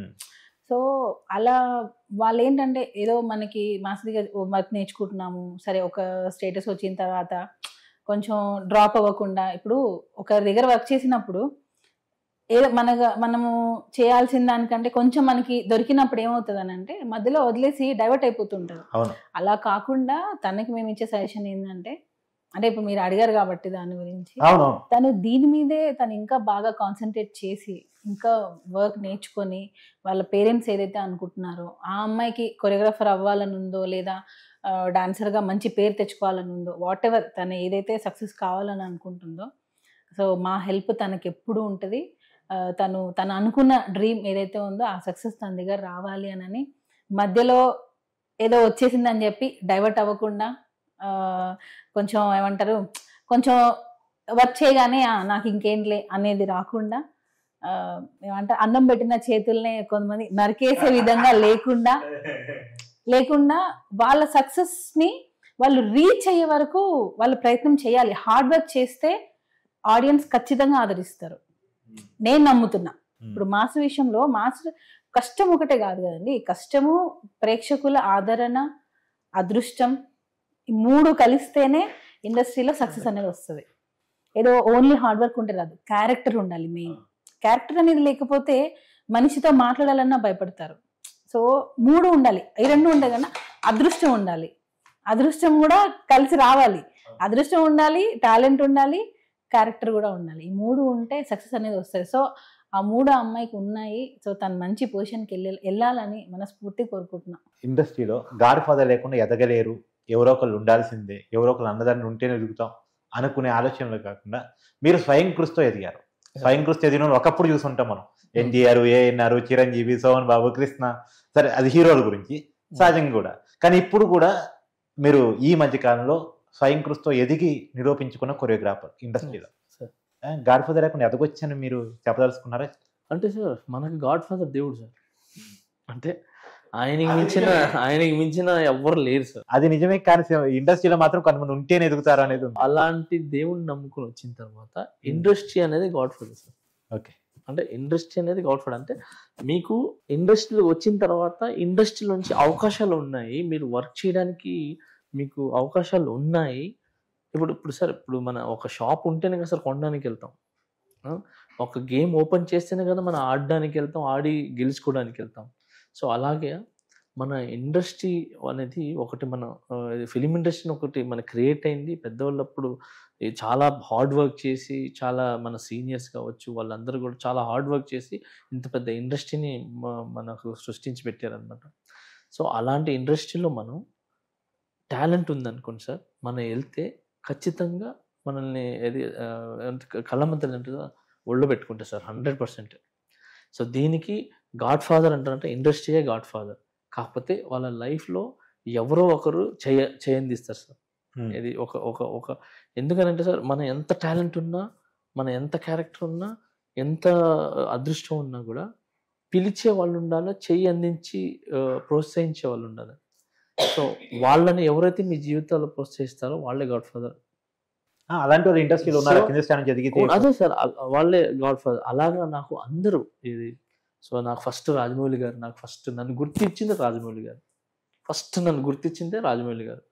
సో అలా వాళ్ళు ఏంటంటే ఏదో మనకి మాస్టర్ దగ్గర వర్క్ నేర్చుకుంటున్నాము సరే, ఒక స్టేటస్ వచ్చిన తర్వాత కొంచెం డ్రాప్ అవ్వకుండా, ఇప్పుడు ఒక దగ్గర వర్క్ చేసినప్పుడు ఏదో మనము చేయాల్సిన దానికంటే కొంచెం మనకి దొరికినప్పుడు ఏమవుతుంది అని అంటే మధ్యలో వదిలేసి డైవర్ట్ అయిపోతుంటారు. అలా కాకుండా తనకి మేము ఇచ్చే సజెషన్ ఏంటంటే, అంటే ఇప్పుడు మీరు అడిగారు కాబట్టి దాని గురించి, తను దీని మీదే తను ఇంకా బాగా కాన్సన్ట్రేట్ చేసి ఇంకా వర్క్ నేర్చుకొని వాళ్ళ పేరెంట్స్ ఏదైతే అనుకుంటున్నారో ఆ అమ్మాయికి కొరియోగ్రాఫర్ అవ్వాలని ఉందో లేదా డాన్సర్గా మంచి పేరు తెచ్చుకోవాలని ఉందో, వాట్ ఎవర్ తను ఏదైతే సక్సెస్ కావాలని అనుకుంటుందో, సో మా హెల్ప్ తనకి ఎప్పుడు ఉంటుంది. తను అనుకున్న డ్రీమ్ ఏదైతే ఉందో ఆ సక్సెస్ తన దగ్గర రావాలి అని మధ్యలో ఏదో వచ్చేసిందని చెప్పి డైవర్ట్ అవ్వకుండా కొంచెం ఏమంటారు కొంచెం వర్క్ చేయగానే నాకు ఇంకేంలే అనేది రాకుండా, ఏమంటారు అన్నం పెట్టిన చేతుల్నే కొంతమంది నరికేసే విధంగా లేకుండా వాళ్ళ సక్సెస్ని వాళ్ళు రీచ్ అయ్యే వరకు వాళ్ళు ప్రయత్నం చేయాలి. హార్డ్ వర్క్ చేస్తే ఆడియన్స్ ఖచ్చితంగా ఆదరిస్తారు, నేను నమ్ముతున్నా. ఇప్పుడు మాస్టర్ విషయంలో మాస్టర్ కష్టం ఒకటే కాదు కదండి, కష్టము, ప్రేక్షకుల ఆదరణ, అదృష్టం, ఈ 3 కలిస్తేనే ఇండస్ట్రీలో సక్సెస్ అనేది వస్తుంది. ఏదో ఓన్లీ హార్డ్ వర్క్ ఉంటే రాదు, క్యారెక్టర్ ఉండాలి. మెయిన్ క్యారెక్టర్ అనేది లేకపోతే మనిషితో మాట్లాడాలన్నా భయపడతారు. సో 3 ఉండాలి, ఈ 2 ఉంటాయి కన్నా అదృష్టం ఉండాలి, అదృష్టం కూడా కలిసి రావాలి. అదృష్టం ఉండాలి, టాలెంట్ ఉండాలి, క్యారెక్టర్ కూడా ఉండాలి. ఈ 3 ఉంటే సక్సెస్ అనేది వస్తుంది. సో ఆ 3 అమ్మాయికి ఉన్నాయి. సో తను మంచి పొజిషన్కి వెళ్ళాలని మనస్ఫూర్తి కోరుకుంటున్నా. ఇండస్ట్రీలో గాడ్ ఫాదర్ లేకుండా ఎదగలేరు, ఎవరో ఒకళ్ళు ఉండాల్సిందే, ఎవరో ఒకళ్ళు అన్నదాన్ని ఉంటేనే ఎదుగుతాం అనుకునే ఆలోచనలు కాకుండా మీరు స్వయం కృషితో ఎదిగారు. స్వయం కృషి ఎదిగిన ఒకప్పుడు చూసుంటాం మనం, ఎన్టీఆర్, ఏఎన్ఆర్, చిరంజీవి, సోమన్ బాబు, కృష్ణ, సరే అది హీరోల గురించి సహజంగా కూడా. కానీ ఇప్పుడు కూడా మీరు ఈ మధ్య కాలంలో స్వయం కృషితో ఎదిగి నిరూపించుకున్న కొరియోగ్రాఫర్ ఇండస్ట్రీలో. గాడ్ ఫాదర్ లేకుండా ఎదగొచ్చని మీరు చెప్పదలుచుకున్నారా? అంటే సార్ మనకి గాడ్ ఫాదర్ దేవుడు సార్. అంటే ఆయనకి మించిన ఎవ్వరు లేరు సార్. అది నిజమే, కానీ ఇండస్ట్రీలో మాత్రం కొంతమంది ఉంటేనే ఎదుగుతారు అనేది. అలాంటి దేవుడిని నమ్ముకుని వచ్చిన తర్వాత ఇండస్ట్రీ అనేది గాడ్ ఫాదర్ సార్. ఓకే, అంటే ఇండస్ట్రీ అనేది గాడ్ ఫాదర్. అంటే మీకు ఇండస్ట్రీలో వచ్చిన తర్వాత ఇండస్ట్రీ నుంచి అవకాశాలు ఉన్నాయి, మీరు వర్క్ చేయడానికి మీకు అవకాశాలు ఉన్నాయి. ఇప్పుడు సార్ ఇప్పుడు మన ఒక షాప్ ఉంటేనే కదా సార్ కొనడానికి వెళ్తాం, ఒక గేమ్ ఓపెన్ చేస్తేనే కదా మనం ఆడడానికి వెళ్తాం, ఆడి గెలుచుకోవడానికి వెళ్తాం. సో అలాగే మన ఇండస్ట్రీ అనేది ఒకటి, మన ఫిలిం ఇండస్ట్రీ ఒకటి మన క్రియేట్ అయింది పెద్దవాళ్ళప్పుడు. చాలా హార్డ్ వర్క్ చేసి, చాలా మన సీనియర్స్ కావచ్చు వాళ్ళందరూ కూడా చాలా హార్డ్ వర్క్ చేసి ఇంత పెద్ద ఇండస్ట్రీని మనకు సృష్టించి పెట్టారనమాట. సో అలాంటి ఇండస్ట్రీలో మనం టాలెంట్ ఉందనుకోండి సార్, మనం వెళ్తే ఖచ్చితంగా మనల్ని కళ్ళమంతలు అంటుగా ఒళ్ళో పెట్టుకుంటే సార్ 100%. సో దీనికి గాడ్ ఫాదర్ అంటారంటే ఇండస్ట్రీయే గాడ్ ఫాదర్. కాకపోతే వాళ్ళ లైఫ్లో ఎవరో ఒకరు చేయందిస్తారు సార్. ఇది ఒక ఎందుకనంటే సార్ మనం ఎంత టాలెంట్ ఉన్నా, మన ఎంత క్యారెక్టర్ ఉన్నా, ఎంత అదృష్టం ఉన్నా కూడా పిలిచే వాళ్ళు ఉండాలి, చెయ్యి అందించి ప్రోత్సహించే వాళ్ళు ఉండాలి. సో వాళ్ళని ఎవరైతే మీ జీవితాల్లో ప్రోత్సహిస్తారో వాళ్ళే గాడ్ ఫాదర్. అలాంటి వాళ్ళు ఇండస్ట్రీలో ఉన్నారు, అదే సార్ వాళ్ళే గాడ్ ఫాదర్. అలాగా నాకు అందరూ ఇది సో నాకు ఫస్ట్ రాజమౌళి గారు, నాకు ఫస్ట్ నన్ను గుర్తించింది రాజమౌళి గారు, ఫస్ట్ నన్ను గుర్తించిందే రాజమౌళి గారు.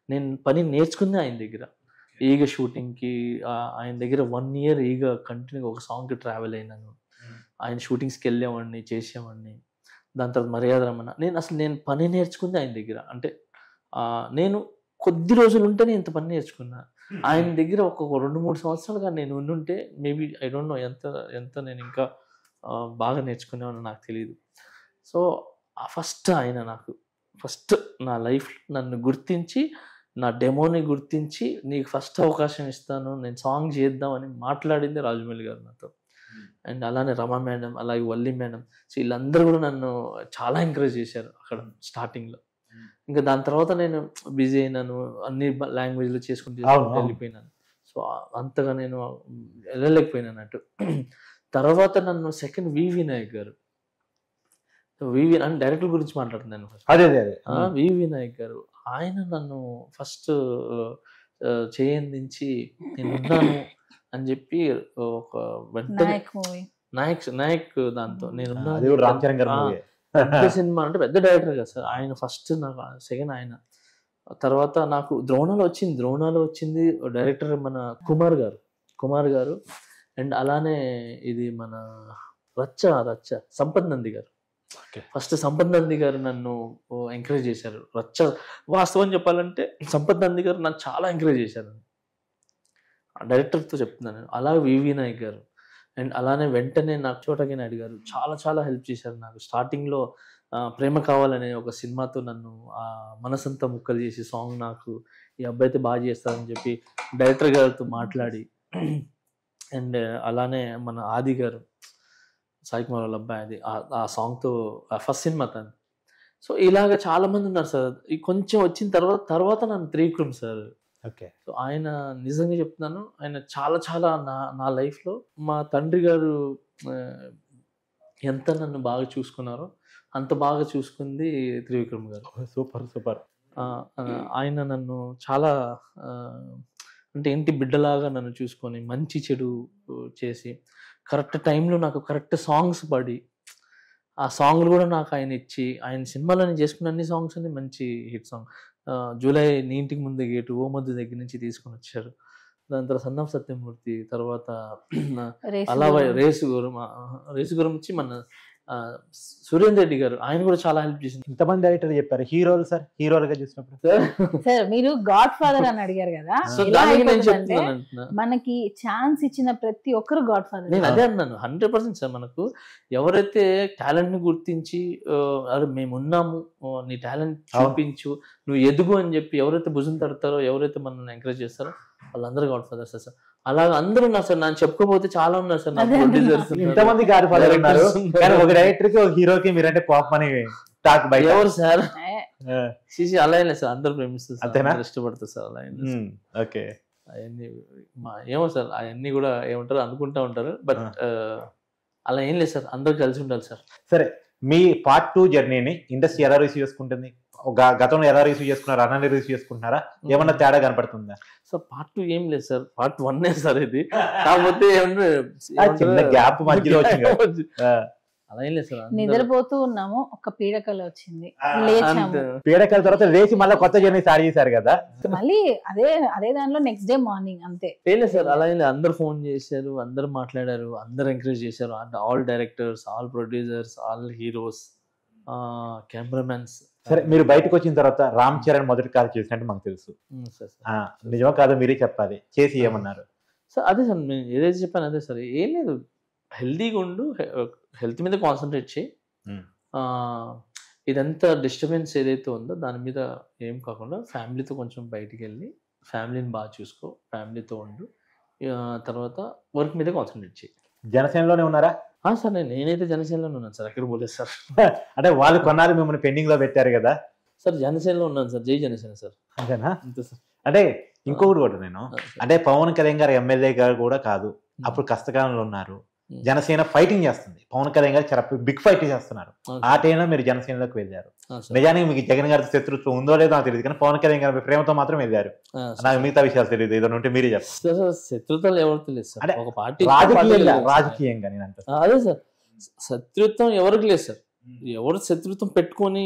నేను పని నేర్చుకుంది ఆయన దగ్గర. ఈగ షూటింగ్కి ఆయన దగ్గర 1 year ఈగ కంటిన్యూగా ఒక సాంగ్కి ట్రావెల్ అయినాను. ఆయన షూటింగ్స్కి వెళ్ళేవాడిని, చేసేవాడిని. దాని తర్వాత మర్యాద రమణ. నేను పని నేర్చుకుంది ఆయన దగ్గర. అంటే నేను కొద్ది రోజులు ఉంటేనే ఇంత పని నేర్చుకున్నా. ఆయన దగ్గర ఒక 2-3 సంవత్సరాలుగా నేను ఉండుంటే మేబీ ఐ డోంట్ నో ఎంత నేను ఇంకా బాగా నేర్చుకునేవాడిని నాకు తెలియదు. సో ఫస్ట్ ఆయన నాకు ఫస్ట్ నా లైఫ్ నన్ను గుర్తించి, నా డెమోని గుర్తించి, నీకు ఫస్ట్ అవకాశం ఇస్తాను, నేను సాంగ్ చేద్దామని మాట్లాడింది రాజమౌళి గారు నాతో. అండ్ అలానే రమా మేడం, అలాగే వల్లి మేడం. సో వీళ్ళందరూ కూడా నన్ను చాలా ఎంకరేజ్ చేశారు అక్కడ స్టార్టింగ్లో. ఇంకా దాని తర్వాత నేను బిజీ అయినాను, అన్ని లాంగ్వేజ్లో చేసుకుంటూ వెళ్ళిపోయినాను. సో అంతగా నేను వెళ్ళలేకపోయినాను అటు. తర్వాత నన్ను సెకండ్ వివి నాయక్ గారు, వివి అని డైరెక్టర్ గురించి మాట్లాడుతున్నాను. వివి నాయక్ గారు ఆయన నన్ను ఫస్ట్ చేయందించి నేను ఉన్నాను అని చెప్పి ఒక నాయక్ దాంతో నేను పెద్ద సినిమా అంటే పెద్ద డైరెక్టర్ కదా సార్ ఆయన. ఫస్ట్ నాకు సెకండ్ ఆయన. తర్వాత నాకు ద్రోణాలు వచ్చింది డైరెక్టర్ మన కుమార్ గారు. అండ్ అలానే ఇది మన రచ్చ సంపత్ నంది గారు. ఫస్ట్ సంపత్ నంది గారు నన్ను ఎంకరేజ్ చేశారు. వాస్తవం చెప్పాలంటే సంపత్ నంది గారు నన్ను చాలా ఎంకరేజ్ చేశారు డైరెక్టర్తో చెప్తున్నాను. అలాగే వివి నాయక్ గారు. అండ్ అలానే వెంటనే నాకు చోటకి నాయుడు గారు చాలా హెల్ప్ చేశారు నాకు. స్టార్టింగ్లో ప్రేమ కావాలనే ఒక సినిమాతో నన్ను మనసంతా ముక్కలు చేసి సాంగ్ నాకు ఈ అబ్బాయి అయితే బాగా చేస్తారని చెప్పి డైరెక్టర్ గారితో మాట్లాడి, అండ్ అలానే మన ఆది గారు, సాయి కుమార్ వాళ్ళ అబ్బాయి, అది ఆ సాంగ్తో ఫస్ట్ సినిమా తను. సో ఇలాగ చాలా మంది ఉన్నారు సార్. కొంచెం వచ్చిన తర్వాత నన్ను త్రివిక్రమ్ సార్. సో ఆయన నిజంగా చెప్తున్నాను, ఆయన చాలా నా లైఫ్లో మా తండ్రి గారు ఎంత నన్ను బాగా చూసుకున్నారో అంత బాగా చూసుకుంది త్రివిక్రమ్ గారు. సూపర్. ఆయన నన్ను చాలా అంటే ఇంటి బిడ్డలాగా నన్ను చూసుకొని మంచి చెడు చేసి కరెక్ట్ టైంలో నాకు కరెక్ట్ సాంగ్స్ పాడి, ఆ సాంగ్లు కూడా నాకు ఆయన ఇచ్చి, ఆయన సినిమాలో నేను చేసుకున్న అన్ని సాంగ్స్ అన్ని మంచి హిట్ సాంగ్. జూలై నీ ఇంటికి ముందు గేటు, ఓ మధ్య దగ్గర నుంచి తీసుకొని వచ్చారు. దాని తర్వాత సన్నం సత్యమూర్తి, తర్వాత అలా రేసుగురం వచ్చి మన సురేందర్ రెడ్డి గారు, ఆయన కూడా చాలా హెల్ప్ చేసింది. ఇంతమంది డైరెక్టర్ చెప్పారు. హీరోలు సార్, హీరోలుగా చూసినప్పుడు సార్ మీరు గాడ్ ఫాదర్ అని అడిగారు కదా, మనకి ఛాన్స్ ఇచ్చిన ప్రతి ఒక్కరు గాడ్ ఫాదర్. నేను అదే అన్నాను 100% సార్. మనకు ఎవరైతే టాలెంట్ ని గుర్తించి అరే మేము ఉన్నాము, నీ టాలెంట్ చూపించు, నువ్వు ఎదుగు అని చెప్పి ఎవరైతే భుజం తడతారో, ఎవరైతే మనల్ని ఎంకరేజ్ చేస్తారో వాళ్ళందరూ గాడ్ ఫాదర్స్ సార్. అలాగే అందరూ ఉన్నారు సార్, నన్ను చెప్పుకోపోతే చాలా ఉన్నారు సార్. ఇంతమంది గాడ్ ఫాదర్ ఉన్నారు, ఒక డైరెక్టర్ కి ఒక హీరోకి మీరంటే పాప్ అని టాక్ బయట. ఎవరు సార్ అలా అయినా సార్, అందరూ ప్రేమిస్తారు, ఇష్టపడతారు సార్. అలా ఓకే, అవన్నీ ఏమో సార్, అవన్నీ కూడా ఏమంటారు అనుకుంటా ఉంటారు, బట్ అలా ఏం లేదు సార్, అందరూ కలిసి ఉండాలి సార్. సరే, మీ పార్ట్ 2 జర్నీని ఇండస్ట్రీ ఎలా రిసీవ్ చేసుకుంటుంది? గతంలో ఎలా రిసీవ్ చేసుకున్నారు, అన్నని రిసీవ్ చేసుకుంటున్నారా? ఏమన్నా తేడా కనపడుతుందా? సార్ పార్ట్ 2 ఏం లేదు సార్, పార్ట్ 1 సార్ ఇది. కాకపోతే గ్యాప్ మధ్యలో వచ్చింది. అలా ఏం లేదు సార్, నిద్రపోతూ ఉన్నాము, ఒక పీడకల వచ్చింది, లేచాము. పీడకల తర్వాత లేచి మళ్ళీ కొత్త జర్నీ స్టార్ట్ చేశారు కదా, మళ్ళీ అదే దానిలో నెక్స్ట్ డే మార్నింగ్ అంతే. ఏం లేదు సార్, అలా ఏం లేదు. అందరు ఫోన్ చేశారు, అందరు మాట్లాడారు, అందరు ఎంకరేజ్ చేశారు. And all directors, all producers, all heroes, cameramens. సరే, మీరు బయటకు వచ్చిన తర్వాత రామ్ చరణ్ మొదటి కాల్ చేసినట్టు మాకు తెలుసు. నిజమో కాదో మీరే చెప్పాలి, చేసి ఏమన్నారు సార్? అదే సార్, నేను ఏదైతే చెప్పాను అదే సార్. ఏం లేదు, హెల్తీగా ఉండు, హెల్త్ మీద కాన్సన్ట్రేట్ చేయి, ఇదంతా డిస్టర్బెన్స్ ఏదైతే ఉందో దాని మీద ఏం కాకుండా ఫ్యామిలీతో కొంచెం బయటికి వెళ్ళి ఫ్యామిలీని బాగా చూసుకో, ఫ్యామిలీతో ఉండు, తర్వాత వర్క్ మీద కాన్సన్ట్రేట్ చేయి. జనసేనలోనే ఉన్నారా? సార్ నేనైతే జనసేనలో ఉన్నాను సార్, ఎక్కడ పోలేదు సార్. అంటే వాళ్ళు కొన్నాళ్ళు మిమ్మల్ని పెండింగ్ లో పెట్టారు కదా సార్? జనసేనలో ఉన్నాను సార్, జై జనసేన సార్. అంతేనా? అంతే సార్. అంటే ఇంకొకటి కూడా నేను అంటే పవన్ కళ్యాణ్ గారు ఎమ్మెల్యే గారు కూడా కాదు, అప్పుడు కష్టకాలంలో ఉన్నారు. జనసేన ఫైటింగ్ చేస్తుంది, పవన్ కళ్యాణ్ గారు చాలా బిగ్ ఫైట్ చేస్తున్నారు. ఆ టైంలో మీరు జనసేనలోకి వెళ్ళారు. నిజానికి మీకు జగన్ గారికి శత్రుత్వం ఉందో లేదో నాకు తెలియదు, కానీ పవన్ కళ్యాణ్ గారి ప్రేమతో మాత్రం వెళ్ళారు. నాకు మిగతా విషయాలు తెలియదు, ఏదో ఉంటే మీరే చెప్పారు. శత్రుత్వాలు ఎవరు తెలియదు సార్, ఒక పార్టీ రాజకీయంగా నేను అంటే అదే సార్. శత్రుత్వం ఎవరికి లేదు సార్. ఎవరు శత్రుత్వం పెట్టుకొని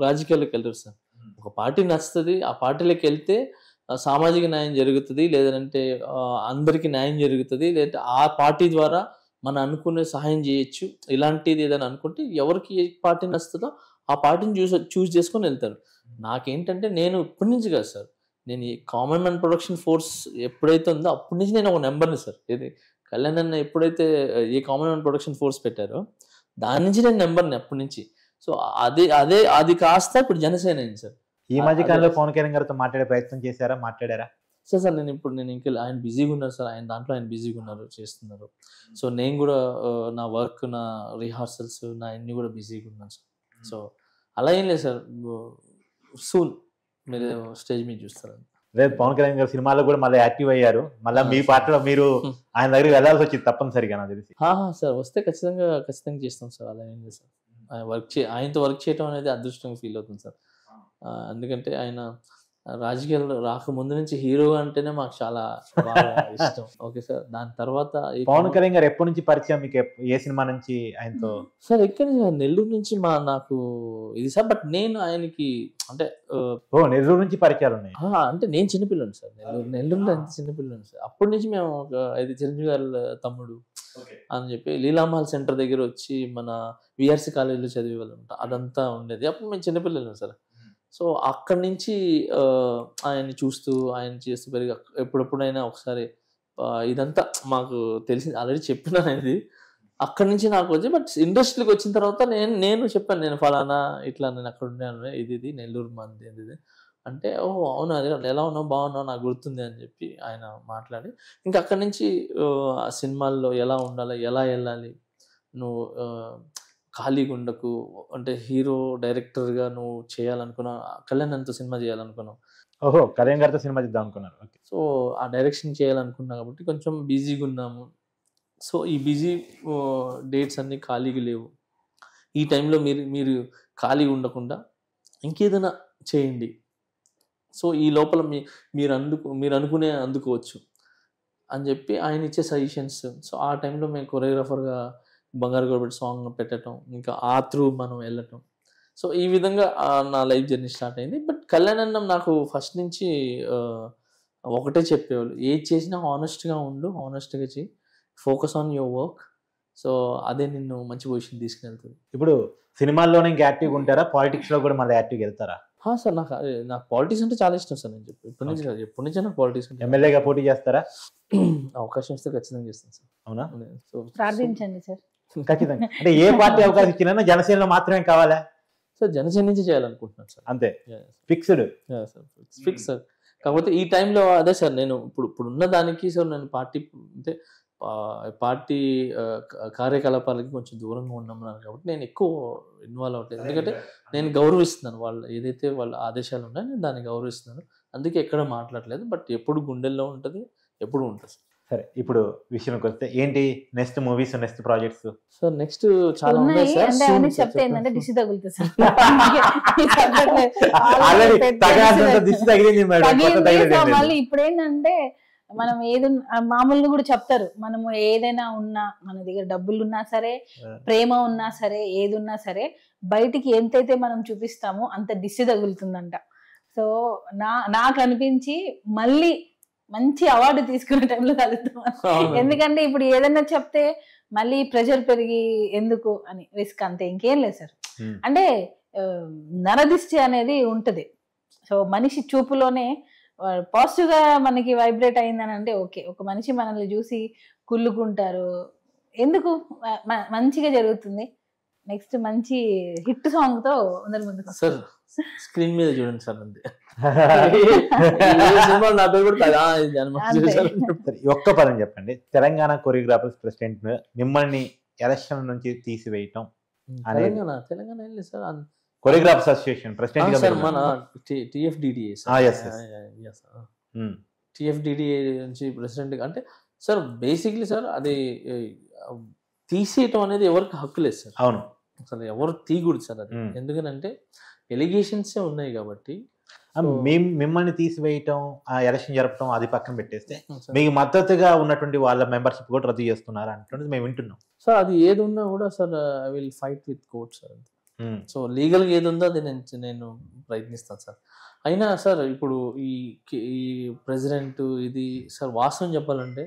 రాజకీయాల్లోకి వెళ్ళరు సార్. ఒక పార్టీ నచ్చుతుంది, ఆ పార్టీలోకి వెళ్తే సామాజిక న్యాయం జరుగుతుంది, లేదంటే అందరికీ న్యాయం జరుగుతుంది, లేదంటే ఆ పార్టీ ద్వారా మనం అనుకునే సహాయం చేయొచ్చు. ఇలాంటిది ఏదైనా అనుకుంటే ఎవరికి ఏ పార్టీ నచ్చుతుందో ఆ పార్టీని చూస్ చేసుకొని వెళ్తారు. నాకేంటంటే నేను ఇప్పటి నుంచి కాదు సార్, నేను ఈ కామన్ మ్యాన్ ప్రొడక్షన్ ఫోర్స్ ఎప్పుడైతే ఉందో అప్పటి నుంచి నేను ఒక నెంబర్ని సార్. ఇది కళ్యాణ్ అన్న ఎప్పుడైతే ఈ కామన్ మ్యాన్ ప్రొడక్షన్ ఫోర్స్ పెట్టారో దాని నుంచి నేను నెంబర్ని అప్పటి నుంచి. సో అది కాస్త ఇప్పుడు జనసేన అయింది సార్. ఈ మధ్య కాలంలో పవన్ కళ్యాణ్ గారితో మాట్లాడే ప్రయత్నం చేశారా, మాట్లాడారా? సార్ నేను ఇంకా ఆయన బిజీగా ఉన్నారు సార్, ఆయన దాంట్లో ఆయన బిజీగా ఉన్నారు, చేస్తున్నారు. సో నేను కూడా నా వర్క్, నా రిహార్సల్స్, నా అన్ని కూడా బిజీగా ఉన్నాను సార్. సో అలా ఏం లేదు సార్, సూన్ మీరు స్టేజ్ మీద చూస్తారు. రేపు పవన్ కళ్యాణ్ గారు సినిమాలో కూడా మళ్ళీ యాక్టివ్ అయ్యారు, మళ్ళీ మీ పాటలో మీరు ఆయన దగ్గరికి వెళ్ళాల్సి వచ్చింది తప్పనిసరిగా నాకు తెలిసి. సార్ వస్తే ఖచ్చితంగా చేస్తాం సార్. అలా ఏం లేదు సార్, ఆయనతో వర్క్ చేయడం అనేది అదృష్టంగా ఫీల్ అవుతుంది సార్. ఎందుకంటే ఆయన రాజకీయాల్లో రాకముందు నుంచి హీరోగా అంటేనే మాకు చాలా బాగా ఇష్టం. ఓకే సార్, దాని తర్వాత పవన్ కళ్యాణ్ గారు ఎప్పటి నుంచి పరిచయం మీకు, ఏ సినిమా నుంచి ఆయనతో? సార్ ఎక్కడ నెల్లూరు నుంచి నాకు ఇది సార్. బట్ నేను ఆయనకి అంటే నెల్లూరు నుంచి పరిచయాలు ఉన్నాయి. అంటే నేను చిన్నపిల్లని సార్, నెల్లూరులో ఎంత చిన్నపిల్లని సార్. అప్పటి నుంచి మేము ఒక చిరంజీవి గారి తమ్ముడు అని చెప్పి లీలామహల్ సెంటర్ దగ్గర వచ్చి మన విఆర్సి కాలేజీలో చదివే వాళ్ళం, అదంతా ఉండేది. అప్పుడు మేము చిన్నపిల్లలు సార్. సో అక్కడి నుంచి ఆయన్ని చూస్తూ ఆయన చేస్తూ పెరిగి ఎప్పుడెప్పుడైనా ఒకసారి ఇదంతా మాకు తెలిసింది, ఆల్రెడీ చెప్పిన అనేది అక్కడి నుంచి నాకు వచ్చి. బట్ ఇండస్ట్రీకి వచ్చిన తర్వాత నేను చెప్పాను, నేను ఫలానా ఇట్లా నేను అక్కడ ఉన్నాను, ఇది నెల్లూరు మంది ఇది అంటే, ఓహో అవును, అదే ఎలా ఉన్నావు, బాగున్నావు, నాకు గుర్తుంది అని చెప్పి ఆయన మాట్లాడి, ఇంకా అక్కడి నుంచి ఆ సినిమాల్లో ఎలా ఉండాలి, ఎలా వెళ్ళాలి, నువ్వు ఖాళీగా ఉండకు, అంటే హీరో డైరెక్టర్గా నువ్వు చేయాలనుకున్నావు, కళ్యాణ్ అంతా సినిమా చేయాలనుకున్నావు. ఓహో, కళ్యాణ్ గారితో సినిమా చేద్దాం అనుకున్నారు. సో ఆ డైరెక్షన్ చేయాలనుకున్నా కాబట్టి కొంచెం బిజీగా ఉన్నాము. సో ఈ బిజీ డేట్స్ అన్నీ ఖాళీగా లేవు. ఈ టైంలో మీరు ఖాళీగా ఉండకుండా ఇంకేదైనా చేయండి. సో ఈ లోపల మీరు అనుకునే అందుకోవచ్చు అని చెప్పి ఆయన ఇచ్చే సజెషన్స్. సో ఆ టైంలో మేము కొరియోగ్రాఫర్గా బంగారు గోబెట్ సాంగ్ పెట్టడం, ఇంకా ఆ త్రూ మనం వెళ్ళటం. సో ఈ విధంగా నా లైఫ్ జర్నీ స్టార్ట్ అయింది. బట్ కళ్యాణ్ అన్నం నాకు ఫస్ట్ నుంచి ఒకటే చెప్పేవాళ్ళు, ఏది చేసినా హానెస్ట్గా ఉండు, హానెస్ట్గా చేయి, focus on your work. So అదే నిన్ను మంచి పొజిషన్ తీసుకెళ్తుంది. ఇప్పుడు సినిమాల్లోనే ఇంకా యాక్టివ్గా ఉంటారా, పాలిటిక్స్లో కూడా మళ్ళీ యాక్టివ్గా వెళ్తారా? సార్ నాకు పాలిటిక్స్ అంటే చాలా ఇష్టం సార్. నేను చెప్పి ఎప్పటి నుంచి నాకు పాలిటిక్స్ అంటే. ఎమ్మెల్యేగా పోటీ చేస్తారా? అవకాశం ఇస్తే ఖచ్చితంగా చేస్తాను సార్. అవునా? సో ప్రార్థించండి సార్. ఖచ్చితంగా. అంటే ఏ పార్టీ అవకాశం ఇచ్చినా జనసేనలో మాత్రమే కావాలా? సార్ జనసేన నుంచి చేయాలనుకుంటున్నాను సార్. అంతే, ఫిక్స్డ్. Fix sir. కాకపోతే ఈ టైంలో అదే సార్, నేను ఇప్పుడున్న దానికి సార్ నేను పార్టీ కార్యకలాపాలకి కొంచెం దూరంగా ఉన్నాను కాబట్టి నేను ఎక్కువ ఇన్వాల్వ్ అవ్వట్లేదు. ఎందుకంటే నేను గౌరవిస్తున్నాను, వాళ్ళు ఏదైతే వాళ్ళ ఆదేశాలు ఉన్నాయో నేను దాన్ని గౌరవిస్తున్నాను. అందుకే ఎక్కడ మాట్లాడలేదు. బట్ ఎప్పుడు గుండెల్లో ఉంటుంది, ఎప్పుడు ఉంటుంది. సరే, ఇప్పుడు విషయానికి వస్తే ఏంటి next movies, next projects? Sir next చాలా ఉన్నాయి సార్. చెప్తే ఏంటంటే దిష్టి తగులుతుంది సార్. మళ్ళీ ఇప్పుడు ఏంటంటే మనం మామూలుగా కూడా చెప్తారు, మనము ఏదైనా ఉన్నా, మన దగ్గర డబ్బులు ఉన్నా సరే, ప్రేమ ఉన్నా సరే, ఏది ఉన్నా సరే, బయటికి ఎంతైతే మనం చూపిస్తామో అంత దిష్టి తగులుతుందంట. సో నాకు అనిపించి మళ్ళీ మంచి అవార్డు తీసుకునే టైంలో కలుగుతాం. ఎందుకంటే ఇప్పుడు ఏదైనా చెప్తే మళ్ళీ ప్రెషర్ పెరిగి ఎందుకు అని రిస్క్, అంతే, ఇంకేం లేదు సార్. అంటే నరదిష్టి అనేది ఉంటది. సో మనిషి చూపులోనే పాజిటివ్ గా మనకి వైబ్రేట్ అయిందని అంటే ఓకే, ఒక మనిషి మనల్ని చూసి కుళ్ళుకుంటారు, ఎందుకు మంచిగా జరుగుతుంది. నెక్స్ట్ మంచి హిట్ సాంగ్ తో అందరి ముందుకు సార్ స్క్రీన్ మీద చూడండి సార్. అంతే, ఒక్క పదం చెప్పండి. తెలంగాణ కొరియోగ్రాఫర్స్ ప్రెసిడెంట్ మిమ్మల్ని ఎలక్షన్ నుంచి తీసివేయటం Telangana sir, choreographers association president sir, మన TFDDA TFDDA నుంచి ప్రెసిడెంట్ అంటే సార్ బేసిక్లీ సార్ అది తీసేయటం అనేది ఎవరికి హక్కు లేదు సార్. అవును, అసలు ఎవరు తీయకూడదు సార్ అది. ఎందుకనంటే ఎలిగేషన్సే ఉన్నాయి కాబట్టి మిమ్మల్ని తీసివేయటం, ఆ ఎలక్షన్ జరపడం అది పక్కన పెట్టేస్తే మీకు మద్దతుగా ఉన్నటువంటి వాళ్ళ మెంబర్షిప్ కూడా రద్దు చేస్తున్నారు అంటున్నది మేము వింటున్నాం. సార్ అది ఏది ఉన్నా కూడా sir I will fight with court sir. So లీగల్గా ఏది ఉందో అది నేను ప్రయత్నిస్తాను సార్. అయినా సార్ ఇప్పుడు ఈ ప్రెసిడెంట్ ఇది సార్ వాస్తవం చెప్పాలంటే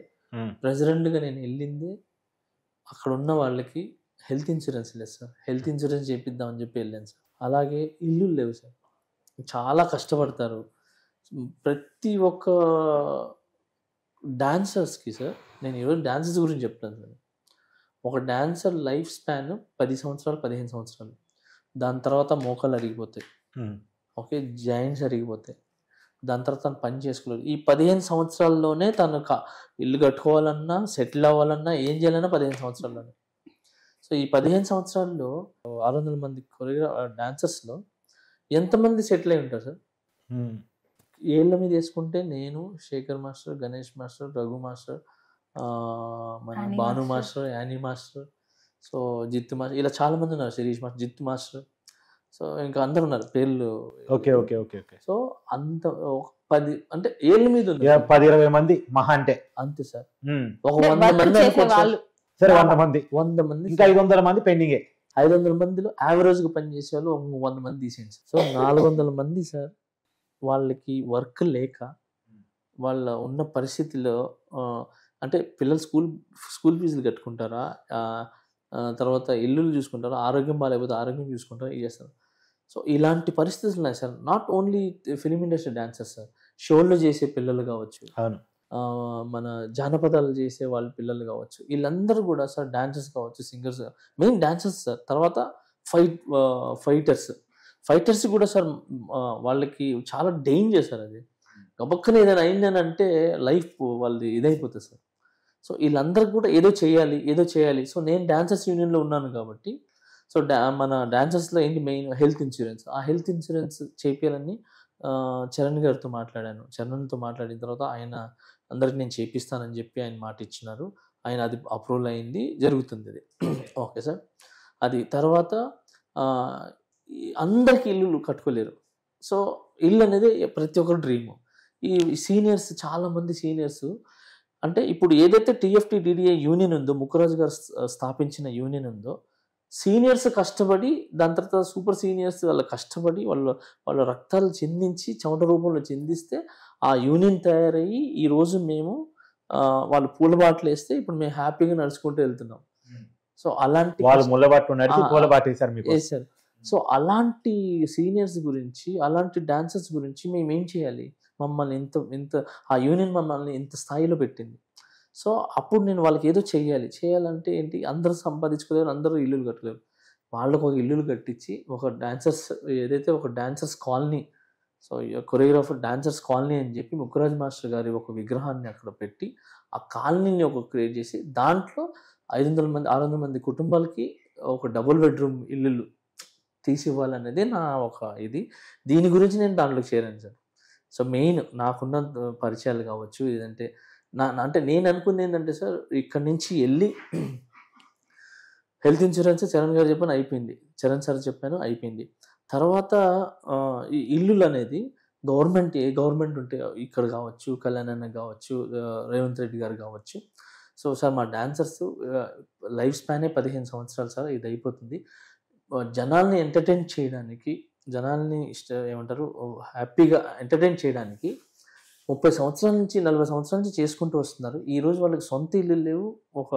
ప్రెసిడెంట్గా నేను వెళ్ళింది అక్కడ ఉన్న వాళ్ళకి హెల్త్ ఇన్సూరెన్స్ లేదు సార్. హెల్త్ ఇన్సూరెన్స్ చేపిద్దామని చెప్పి వెళ్ళాను సార్. అలాగే ఇల్లు లేవు సార్, చాలా కష్టపడతారు. ప్రతి ఒక్క డాన్సర్స్కి సార్, నేను ఈరోజు డాన్సర్స్ గురించి చెప్తాను సార్. ఒక డాన్సర్ లైఫ్ స్పాన్ 10 సంవత్సరాలు 15 సంవత్సరాలు. దాని తర్వాత మోకాలు అరిగిపోతాయి, ఓకే, జాయింట్స్ అరిగిపోతాయి. దాని తర్వాత తను పని చేసుకోలేదు. ఈ 15 సంవత్సరాల్లోనే తను ఇల్లు కట్టుకోవాలన్నా, సెటిల్ అవ్వాలన్నా, ఏం చేయాలన్నా 15 సంవత్సరాల్లోనే. సో ఈ 15 సంవత్సరాల్లో 600 మంది డాన్సర్స్లో ఎంతమంది సెటిల్ అయి ఉంటారు సార్? ఏళ్ళ మీద వేసుకుంటే నేను, Shekhar master, Ganesh master, Raghu master, మన Bhanu master, Annie master, so Jithu master, ఇలా చాలా మంది ఉన్నారు, Shirish master, Jithu master, so ఇంకా అందరు ఉన్నారు పేర్లు. Okay okay okay okay. So అంత 10 అంటే ఏళ్ళ మీద ఉంది, 10-20 మంది మహా అంటే అంతే సార్. ఒక 100 వర్క్ మంది చేసేవాళ్ళు. సరే 100 మంది 100 మంది ఇంకా 500 మంది పెండింగే. 500 మందిలో యావరేజ్గా పనిచేసే వాళ్ళు 100 మంది తీసేయండి సార్. సో 400 మంది సార్ వాళ్ళకి వర్క్ లేక వాళ్ళ ఉన్న పరిస్థితిలో అంటే పిల్లలు స్కూల్ ఫీజులు కట్టుకుంటారా, తర్వాత ఇల్లులు చూసుకుంటారా, ఆరోగ్యం బాగాలేకపోతే ఆరోగ్యం చూసుకుంటారా, ఇది చేస్తారు. సో ఇలాంటి పరిస్థితులు ఉన్నాయి sir. Not only film industry dancers sir, షోల్లో చేసే పిల్లలు కావచ్చు, అవును, మన జానపదాలు చేసే వాళ్ళ పిల్లలు కావచ్చు, వీళ్ళందరూ కూడా సార్ డాన్సర్స్ కావచ్చు, సింగర్స్, మెయిన్ డాన్సర్స్ సార్. తర్వాత ఫైటర్స్ కూడా సార్ వాళ్ళకి చాలా డేంజర్ సార్. అది గబక్కన ఏదైనా అయిందని అంటే లైఫ్ వాళ్ళది ఇదైపోతుంది సార్. సో వీళ్ళందరికీ కూడా ఏదో చేయాలి. సో నేను డాన్సర్స్ యూనియన్లో ఉన్నాను కాబట్టి, సో మన డాన్సర్స్లో ఏంటి మెయిన్ హెల్త్ ఇన్సూరెన్స్. ఆ హెల్త్ ఇన్సూరెన్స్ చేయాలని చరణ్ గారితో మాట్లాడాను. చరణ్తో మాట్లాడిన తర్వాత ఆయన అందరికి నేను చేపిస్తానని చెప్పి ఆయన మాట ఇచ్చినారు. ఆయన అది అప్రూవల్ అయింది, జరుగుతుంది అది. Okay sir. అది తర్వాత అందరికి ఇల్లు కట్టుకోలేరు. సో ఇల్లు అనేది ప్రతి ఒక్కరు డ్రీము. ఈ సీనియర్స్ చాలామంది సీనియర్స్ అంటే ఇప్పుడు ఏదైతే TFT-DDA యూనియన్ ఉందో, ముక్కురాజు గారు స్థాపించిన యూనియన్ ఉందో, సీనియర్స్ కష్టపడి, దాని తర్వాత సూపర్ సీనియర్స్ వాళ్ళ కష్టపడి వాళ్ళ రక్తాలు చెందించి చెమట రూపంలో చెందిస్తే ఆ యూనియన్ తయారయ్యి ఈరోజు మేము వాళ్ళు పూల బాటలు వేస్తే ఇప్పుడు మేము హ్యాపీగా నడుచుకుంటూ వెళ్తున్నాం. సో అలాంటి వేశారు. సో అలాంటి సీనియర్స్ గురించి, అలాంటి డాన్సర్స్ గురించి మేము ఏం చేయాలి? మమ్మల్ని ఇంత ఆ యూనియన్ మమ్మల్ని ఇంత స్థాయిలో పెట్టింది. సో అప్పుడు నేను వాళ్ళకి ఏదో చేయాలంటే ఏంటి, అందరూ సంపాదించుకోలేరు, అందరూ ఇల్లులు కట్టలేరు. వాళ్ళకు ఒక ఇల్లులు కట్టించి ఒక dancers colony, so choreographer dancers colony అని చెప్పి ముక్కురాజ్ మాస్టర్ గారి ఒక విగ్రహాన్ని అక్కడ పెట్టి ఆ కాలనీని క్రియేట్ చేసి దాంట్లో 600 మంది కుటుంబాలకి ఒక డబుల్ బెడ్రూమ్ ఇల్లులు తీసి ఇవ్వాలనేది నా ఒక ఇది. దీని గురించి నేను దాంట్లోకి చేరాను సార్. సో మెయిన్ నాకున్న పరిచయాలు కావచ్చు, ఇదంటే అంటే నేను అనుకుంది ఏంటంటే సార్, ఇక్కడి నుంచి వెళ్ళి హెల్త్ ఇన్సూరెన్స్ చరణ్ గారు చెప్పాను అయిపోయింది, చరణ్ సార్ చెప్పాను అయిపోయింది. తర్వాత ఈ ఇల్లులు అనేది ఏ గవర్నమెంట్ ఉంటే ఇక్కడ కావచ్చు, కళ్యాణ్ అన్న కావచ్చు, రేవంత్ రెడ్డి గారు కావచ్చు. సో సార్ మా డాన్సర్స్ లైఫ్ స్పానే 15 సంవత్సరాలు సార్, ఇది అయిపోతుంది. జనాల్ని ఎంటర్టైన్ చేయడానికి, జనాల్ని ఏమంటారు హ్యాపీగా ఎంటర్టైన్ చేయడానికి 30 సంవత్సరాల నుంచి 40 సంవత్సరాల నుంచి చేసుకుంటూ వస్తున్నారు. ఈరోజు వాళ్ళకి సొంత ఇల్లు లేవు, ఒక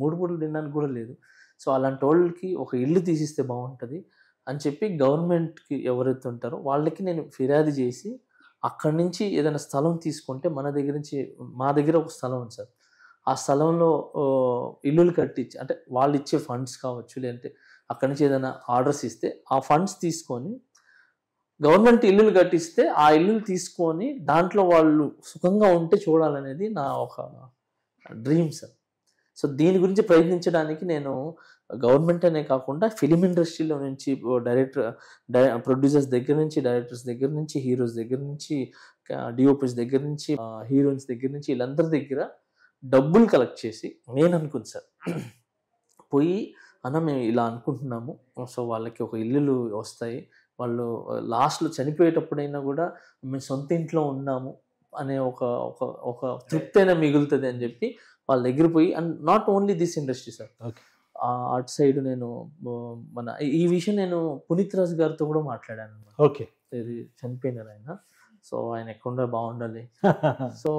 3 పూటలు తినడానికి కూడా లేదు. సో అలాంటి వాళ్ళకి ఒక ఇల్లు తీసిస్తే బాగుంటుంది అని చెప్పి గవర్నమెంట్కి ఎవరైతే ఉంటారో వాళ్ళకి నేను ఫిర్యాదు చేసి అక్కడి నుంచి ఏదైనా స్థలం తీసుకుంటే మా దగ్గర ఒక స్థలం ఉంది సార్. ఆ స్థలంలో ఇల్లులు కట్టించి, అంటే వాళ్ళు ఇచ్చే ఫండ్స్ కావచ్చు, లేదంటే అక్కడి నుంచి ఏదైనా ఆర్డర్స్ ఇస్తే ఆ ఫండ్స్ తీసుకొని గవర్నమెంట్ ఇల్లులు కట్టిస్తే ఆ ఇల్లులు తీసుకొని దాంట్లో వాళ్ళు సుఖంగా ఉంటే చూడాలనేది నా ఒక డ్రీమ్ సార్. సో దీని గురించి ప్రయత్నించడానికి నేను గవర్నమెంట్ అనే కాకుండా ఫిలిం ఇండస్ట్రీలో నుంచి ప్రొడ్యూసర్స్ దగ్గర నుంచి, డైరెక్టర్స్ దగ్గర నుంచి, హీరోస్ దగ్గర నుంచి, డిఓపీస్ దగ్గర నుంచి, హీరోయిన్స్ దగ్గర నుంచి, వీళ్ళందరి దగ్గర డబ్బులు కలెక్ట్ చేసి నేను అనుకుంది సార్, పోయి అన్న మేము ఇలా అనుకుంటున్నాము, సో వాళ్ళకి ఒక ఇల్లులు వస్తాయి, వాళ్ళు లాస్ట్లో చనిపోయేటప్పుడైనా కూడా మేము సొంత ఇంట్లో ఉన్నాము అనే ఒక ఒక ఒక తృప్తి అయినా మిగులుతుంది అని చెప్పి వాళ్ళ దగ్గర పోయి, and not only this industry sir, అటు సైడ్ నేను మన ఈ విషయం నేను పునీత్ రాజ్ గారితో కూడా మాట్లాడాను. ఓకే, ఇది చనిపోయినారు ఆయన, సో ఆయన ఎక్కడ బాగుండాలి. సో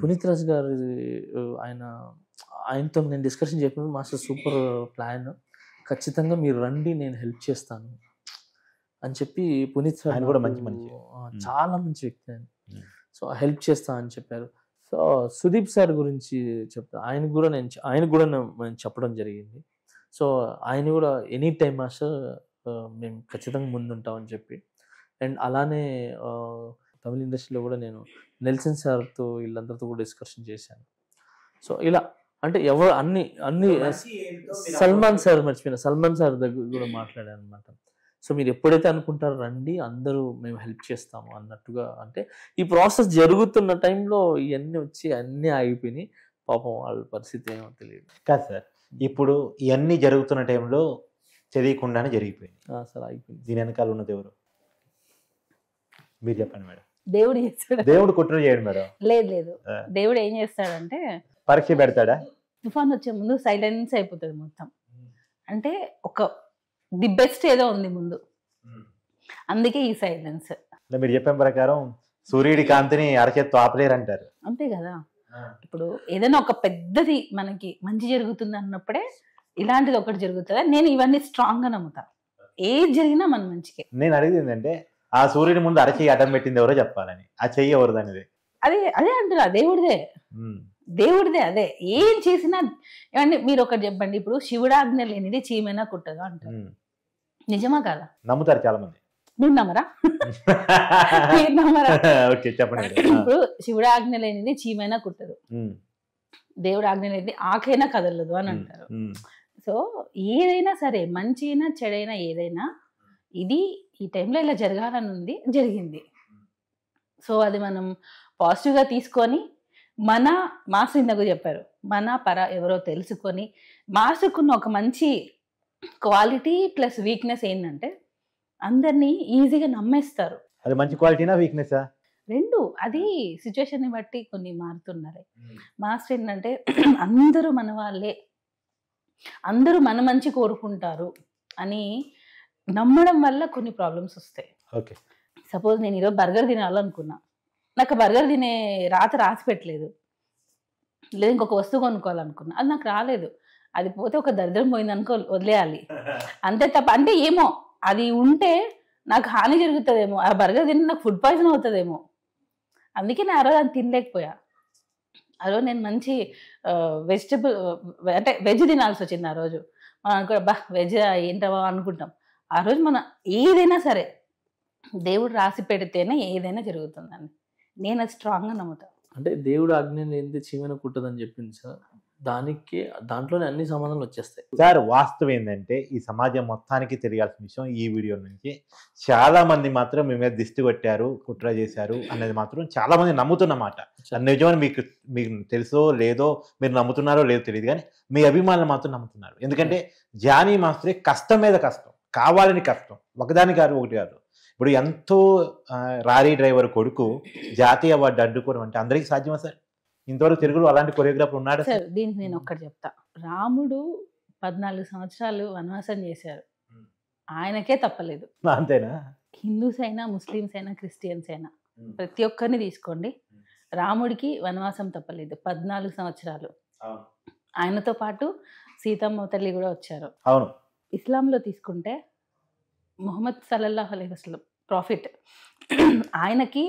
పునీత్ రాజ్ గారు ఆయనతో నేను డిస్కషన్ చెప్పినప్పుడు, మాస్టర్ సూపర్ ప్లాన్, ఖచ్చితంగా మీరు రండి నేను హెల్ప్ చేస్తాను అని చెప్పి పునీత్ సార్ కూడా మంచి మనిషి, చాలా మంచి వ్యక్తి ఆయన. సో హెల్ప్ చేస్తా అని చెప్పారు. సో సుదీప్ సార్ గురించి చెప్తా, ఆయన కూడా నేను చెప్పడం జరిగింది. సో ఆయన కూడా ఎనీ టైం మాస్టర్ మేము ఖచ్చితంగా ముందుంటామని చెప్పి. అండ్ అలానే తమిళ ఇండస్ట్రీలో కూడా నేను నెల్సన్ సార్తో వీళ్ళందరితో కూడా డిస్కషన్ చేశాను. సో ఇలా అంటే ఎవరు అన్ని సల్మాన్ సార్ దగ్గర కూడా మాట్లాడాను అనమాట. సో మీరు ఎప్పుడైతే అనుకుంటారో రండి అందరూ మేము హెల్ప్ చేస్తాము అన్నట్టుగా. అంటే ఈ ప్రాసెస్ జరుగుతున్న టైంలో ఇవన్నీ వచ్చి అన్నీ ఆగిపోయినాయి. పాపం వాళ్ళ పరిస్థితి ఏమో తెలియదు. కాదు సార్, ఇప్పుడు ఇవన్నీ జరుగుతున్న టైంలో తెలియకుండానే జరిగిపోయింది సార్, ఆగిపోయింది. దీని వెనకాల ఉన్నది ఎవరు మీరు చెప్పండి మేడం. దేవుడు చేస్తాడు. దేవుడు కుట్ర చేయడు మేడం. లేదు, దేవుడు ఏం చేస్తాడంటే పరీక్ష పెడతాడా? తుఫాన్ వచ్చే ముందు సైలెన్స్ అయిపోతుంది మొత్తం. అంటే ఒక ది బెస్ట్ ఏదో ఉంది ముందు, అందుకే ఈ సైలెన్స్. మీరు చెప్పిన ప్రకారం సూర్యుడి కాంతిని అరచేత్తో ఆపలేరు అంటారు. అంతే కదా. ఇప్పుడు ఏదైనా ఒక పెద్దది మనకి మంచి జరుగుతుంది అన్నప్పుడే ఇలాంటిది ఒకటి జరుగుతుంది. నేను ఇవన్నీ స్ట్రాంగ్ గా నమ్ముతా, ఏది జరిగినా మన మంచికే. నేను అడిగింది ఏంటంటే, ఆ సూర్యుడి ముందు అరచేయి అడ్డం పెట్టింది ఎవరో చెప్పాలని. ఆ చెయ్యి ఎవరిది అనేది అదే అంటారా, దేవుడిదే. అదే ఏం చేసినా ఏమండి మీరు ఒకటి చెప్పండి, ఇప్పుడు శివుడాజ్ఞ లేనిది చీమైనా కుట్టదు అంటారు, నిజమా కాదా? నమ్ముతారు చాలా మంది. మీరు నమ్మరా? ఓకే, చెప్పండి. ఇప్పుడు శివుడు ఆజ్ఞ లేనిది చీమైనా కుట్టదు, దేవుడు ఆజ్ఞ లేనిది ఆకైనా కదలదు అని అంటారు. సో ఏదైనా సరే, మంచి అయినా చెడైనా ఏదైనా, ఇది ఈ టైంలో ఇలా జరగాలని ఉంది, జరిగింది. సో అది మనం పాజిటివ్గా తీసుకొని, మన మాస్టర్ ఇందాక చెప్పారు, మన ఎవరో తెలుసుకొని, మాస్టర్కున్న ఒక మంచి క్వాలిటీ ప్లస్ వీక్నెస్ ఏంటంటే అందరినీ ఈజీగా నమ్మేస్తారు. అది మంచి క్వాలిటీనా వీక్నెసా? రెండు. అది సిచ్యువేషన్ ని బట్టి కొన్ని మారుతున్నారు. మాస్టర్ ఏంటంటే అందరూ మన వాళ్ళే, అందరూ మన మంచి కోరుకుంటారు అని నమ్మడం వల్ల కొన్ని ప్రాబ్లమ్స్ వస్తాయి. ఓకే, సపోజ్ నేను ఈరోజు బర్గర్ తినాలనుకున్నా, నాకు బర్గర్ తినే రాసి పెట్టలేదు, లేదా ఇంకొక వస్తువు కొనుక్కోవాలనుకున్నా, అది నాకు రాలేదు, అది పోతే ఒక దరిద్రం పోయింది అనుకో, వదిలేయాలి అంతే తప్ప. అంటే ఏమో అది ఉంటే నాకు హాని జరుగుతుందేమో, ఆ బర్గర్ తిని నాకు ఫుడ్ పాయిజన్ అవుతుందేమో, అందుకే నేను ఆ రోజు అది తినలేకపోయా. ఆ రోజు నేను మంచి వెజ్ తినాల్సి వచ్చింది. ఆ రోజు మనం అనుకో వెజ్ ఏంటవా అనుకుంటాం. ఆ రోజు మనం ఏదైనా సరే దేవుడు రాసి పెడితేనే ఏదైనా జరుగుతుందని నేను అది స్ట్రాంగ్గా నమ్ముతాను. అంటే దేవుడు ఆజ్ఞ లేనిది చీమైన కుట్టదని చెప్పింది సార్, దాంట్లోనే అన్ని సమాధానాలు వచ్చేస్తాయి సార్. వాస్తవం ఏంటంటే ఈ సమాజం మొత్తానికి తెలియాల్సిన విషయం, ఈ వీడియో నుంచి చాలా మంది మాత్రం మీ మీద దిష్టి కొట్టారు, కుట్ర చేశారు అనేది మాత్రం చాలా మంది నమ్ముతున్నమాట. నిజమని మీకు తెలుసో లేదో, మీరు నమ్ముతున్నారో లేదో తెలియదు, కానీ మీ అభిమానులు మాత్రం నమ్ముతున్నారు. ఎందుకంటే జానీ మాస్టరే కష్టం మీద కష్టం, కావాలని కష్టం, ఒకదాని కాదు ఒకటి కాదు. ఇప్పుడు ఎంతో రారీ డ్రైవర్ కొడుకు జాతీయ అవార్డు అడ్డుకోవడం అంటే అందరికీ సాధ్యమా సార్? ఇంతవరకు తెలుగులో అలాంటి కొరియోగ్రాఫర్ ఉన్నాడు సార్? దీనికి నేను ఒక్కటి చెప్తా. రాముడు 14 సంవత్సరాలు వనవాసం చేశారు, ఆయనకే తప్పలేదు. అంతేనా? హిందూస్ అయినా, ముస్లిమ్స్ అయినా, క్రిస్టియన్స్ అయినా, ప్రతి ఒక్కరిని తీసుకోండి, రాముడికి వనవాసం తప్పలేదు 14 సంవత్సరాలు. ఆయనతో పాటు సీతమ్మ తల్లి కూడా వచ్చారు. అవును. ఇస్లాంలో తీసుకుంటే ముహమ్మద్ సల్లల్లాహు అలైహి వసల్లం ప్రాఫిట్, ఆయనకి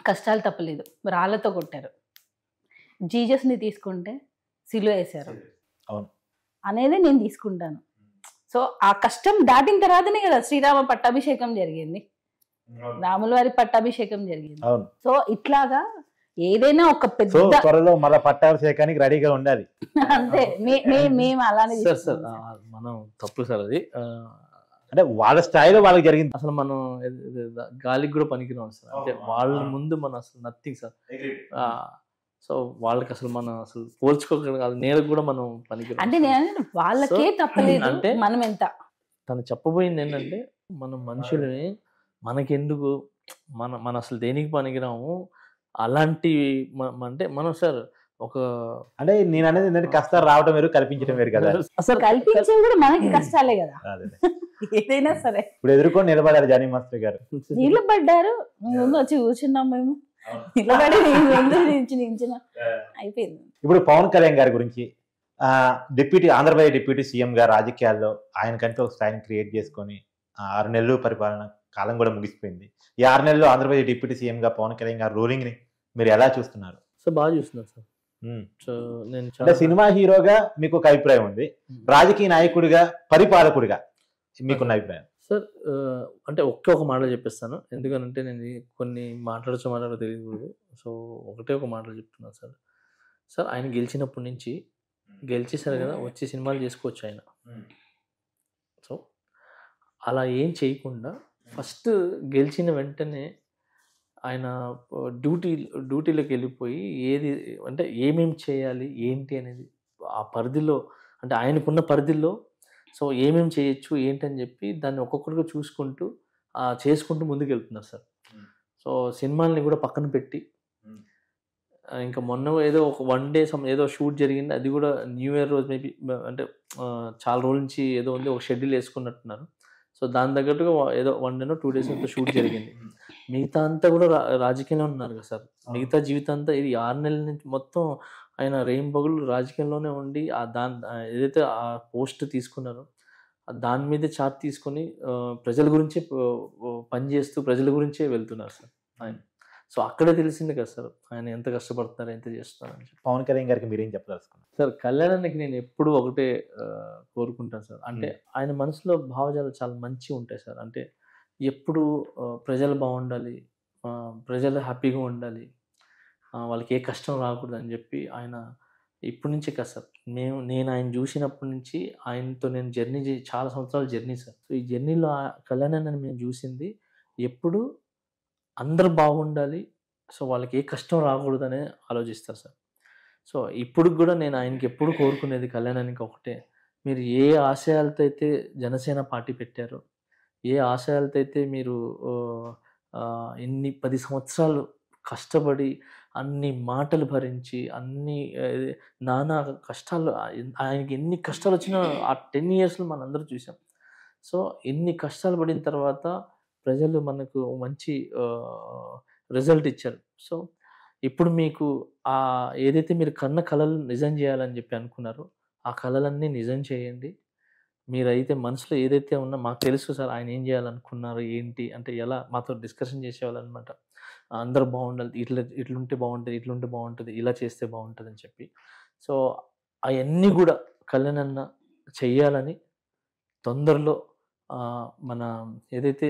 కష్టాలు తప్పలేదు, రాళ్లతో కొట్టారు. జీజస్ని తీసుకుంటే సిలువ వేశారు అనేది నేను తీసుకుంటాను. సో ఆ కష్టం దాటిన తర్వాతనే కదా శ్రీరామ పట్టాభిషేకం జరిగింది, రాముల వారి పట్టాభిషేకం జరిగింది. సో ఇట్లాగా ఏదైనా ఒక పెద్ద త్వరలో మళ్ళీ పట్టాభిషేకానికి రెడీగా ఉండాలి. అంతే, మేము అలానే మనం తప్పు సార్ అది. అంటే వాళ్ళ స్థాయిలో వాళ్ళకి జరిగింది. అసలు మనం గాలికి కూడా పనికిరాం సార్. అంటే వాళ్ళ ముందు మనం అసలు నథింగ్ సార్. సో వాళ్ళకి అసలు మనం అసలు పోల్చుకోగలం కాదు, నేలకు కూడా మనం పనికిరాం. అంటే నేను వాళ్ళకే తప్పలేదు, అంటే మనం ఎంత. తను చెప్పబోయింది ఏంటంటే మనం మనుషులని మనకెందుకు మన అసలు దేనికి పనికిరాము అలాంటి అంటే మనం సార్ ఒక అంటే నేను అనేది ఏంటంటే కష్టాలు రావడం వేరు, కల్పించడం వేరు కదా. అసలు కల్పించేవి కూడా మనకి కష్టాలే కదా, అదే. ఏదైనా సరే. ఇప్పుడు ఎదుర్కొని నిలబడారు జానీ మాస్టర్ గారు. నిలబడ్డారు, ముందు వచ్చి కూర్చున్నాం మేము, నిలబడి నించిన అయిపోయింది. ఇప్పుడు పవన్ కళ్యాణ్ గారి గురించి ఆంధ్రప్రదేశ్ డిప్యూటీ సీఎం గా రాజకీయాల్లో ఆయనకంటే ఒక స్థాయిని క్రియేట్ చేసుకొని 6 నెలలు పరిపాలన కాలం కూడా ముగిసిపోయింది. ఈ 6 నెలల్లో ఆంధ్రప్రదేశ్ డిప్యూటీ సీఎం గా పవన్ కళ్యాణ్ గారు రూలింగ్ ని మీరు ఎలా చూస్తున్నారు? సో బాగా చూస్తున్నారు సార్. అంటే సినిమా హీరోగా మీకు ఒక అభిప్రాయం ఉంది, రాజకీయ నాయకుడిగా పరిపాలకుడిగా మీకున్న అభిప్రాయం? సార్ అంటే ఒక మాటలు చెప్పిస్తాను, ఎందుకంటే నేను కొన్ని మాట్లాడచ్చో తెలియకూడదు. సో ఒక మాటలు చెప్తున్నాను సార్. సార్ ఆయన గెలిచినప్పటి నుంచి గెలిచేసారు కదా, వచ్చి సినిమాలు చేసుకోవచ్చు ఆయన. సో అలా ఏం చేయకుండా ఫస్ట్ గెలిచిన వెంటనే ఆయన డ్యూటీలోకి వెళ్ళిపోయి ఏది అంటే ఏమేమి చేయాలి ఏంటి అనేది ఆ పరిధిలో, అంటే ఆయనకున్న పరిధిలో సో ఏమేమి చేయొచ్చు ఏంటని చెప్పి దాన్ని ఒక్కొక్కటిగా చూసుకుంటూ చేసుకుంటూ ముందుకు వెళ్తున్నారు సార్. సో సినిమాల్ని కూడా పక్కన పెట్టి ఇంకా మొన్న ఏదో ఒక 1 డే ఏదో షూట్ జరిగింది, అది కూడా న్యూ ఇయర్ రోజు మేబీ, అంటే చాలా రోజుల నుంచి ఏదో ఉంది, ఒక షెడ్యూల్ వేసుకున్నట్టున్నారు. సో దాని తగ్గట్టుగా ఏదో 1 డే 2 డేస్ అంతా షూట్ జరిగింది. మిగతా అంతా కూడా రాజకీయంలో ఉన్నారు కదా సార్. మిగతా జీవితం అంతా ఇది 6 నెలల నుంచి మొత్తం ఆయన రేయింబగళ్ళు రాజకీయంలోనే ఉండి ఏదైతే ఆ పోస్ట్ తీసుకున్నారో దాని మీదే చార్ట్ తీసుకొని ప్రజల గురించే పనిచేస్తూ ప్రజల గురించే వెళ్తున్నారు సార్ ఆయన. సో అక్కడే తెలిసింది కదా సార్ ఆయన ఎంత కష్టపడుతున్నారు, ఎంత చేస్తున్నారని చెప్పి. పవన్ కళ్యాణ్ గారికి మీరేం చెప్పదలుచుకున్నారు? సార్ కళ్యాణానికి నేను ఎప్పుడు ఒకటే కోరుకుంటాను సార్, అంటే ఆయన మనసులో భావజాలు చాలా మంచిగా ఉంటాయి సార్. అంటే ఎప్పుడు ప్రజలు బాగుండాలి, ప్రజలు హ్యాపీగా ఉండాలి, వాళ్ళకి ఏ కష్టం రాకూడదు అని చెప్పి ఆయన ఇప్పటి నుంచే కదా సార్. నేను ఆయన చూసినప్పటి నుంచి ఆయనతో నేను జర్నీ చాలా సంవత్సరాలు జర్నీ సార్. సో ఈ జర్నీలో కళ్యాణాన్ని మేము చూసింది ఎప్పుడు అందరు బాగుండాలి, సో వాళ్ళకి ఏ కష్టం రాకూడదనే ఆలోచిస్తారు సార్. సో ఇప్పుడు కూడా నేను ఆయనకి ఎప్పుడు కోరుకునేది కళ్యాణానికి ఒకటే, మీరు ఏ ఆశయాలతో అయితే జనసేన పార్టీ పెట్టారో, ఏ ఆశయాలతో అయితే మీరు ఎన్ని 10 సంవత్సరాలు కష్టపడి అన్ని మాటలు భరించి అన్ని నానా కష్టాలు, ఆయనకి ఎన్ని కష్టాలు వచ్చినా ఆ 10 yearsలో మనందరూ చూసాం. సో ఎన్ని కష్టాలు పడిన తర్వాత ప్రజలు మనకు మంచి రిజల్ట్ ఇచ్చారు. సో ఇప్పుడు మీకు ఏదైతే మీరు కన్న కళలు నిజం చేయాలని చెప్పి అనుకున్నారో ఆ కళలన్నీ నిజం చేయండి. మీరైతే మనసులో ఏదైతే ఉన్నా మాకు తెలుసు సార్ ఆయన ఏం చేయాలనుకున్నారు ఏంటి అంటే ఎలా మాతో డిస్కషన్ చేసేవాళ్ళు అనమాట. అందరూ బాగుండాలి, ఇట్లుంటే బాగుంటుంది, ఇట్లుంటే బాగుంటుంది, ఇలా చేస్తే బాగుంటుంది అని చెప్పి. సో అవన్నీ కూడా కళ్యాణ్ చెయ్యాలని తొందరలో మన ఏదైతే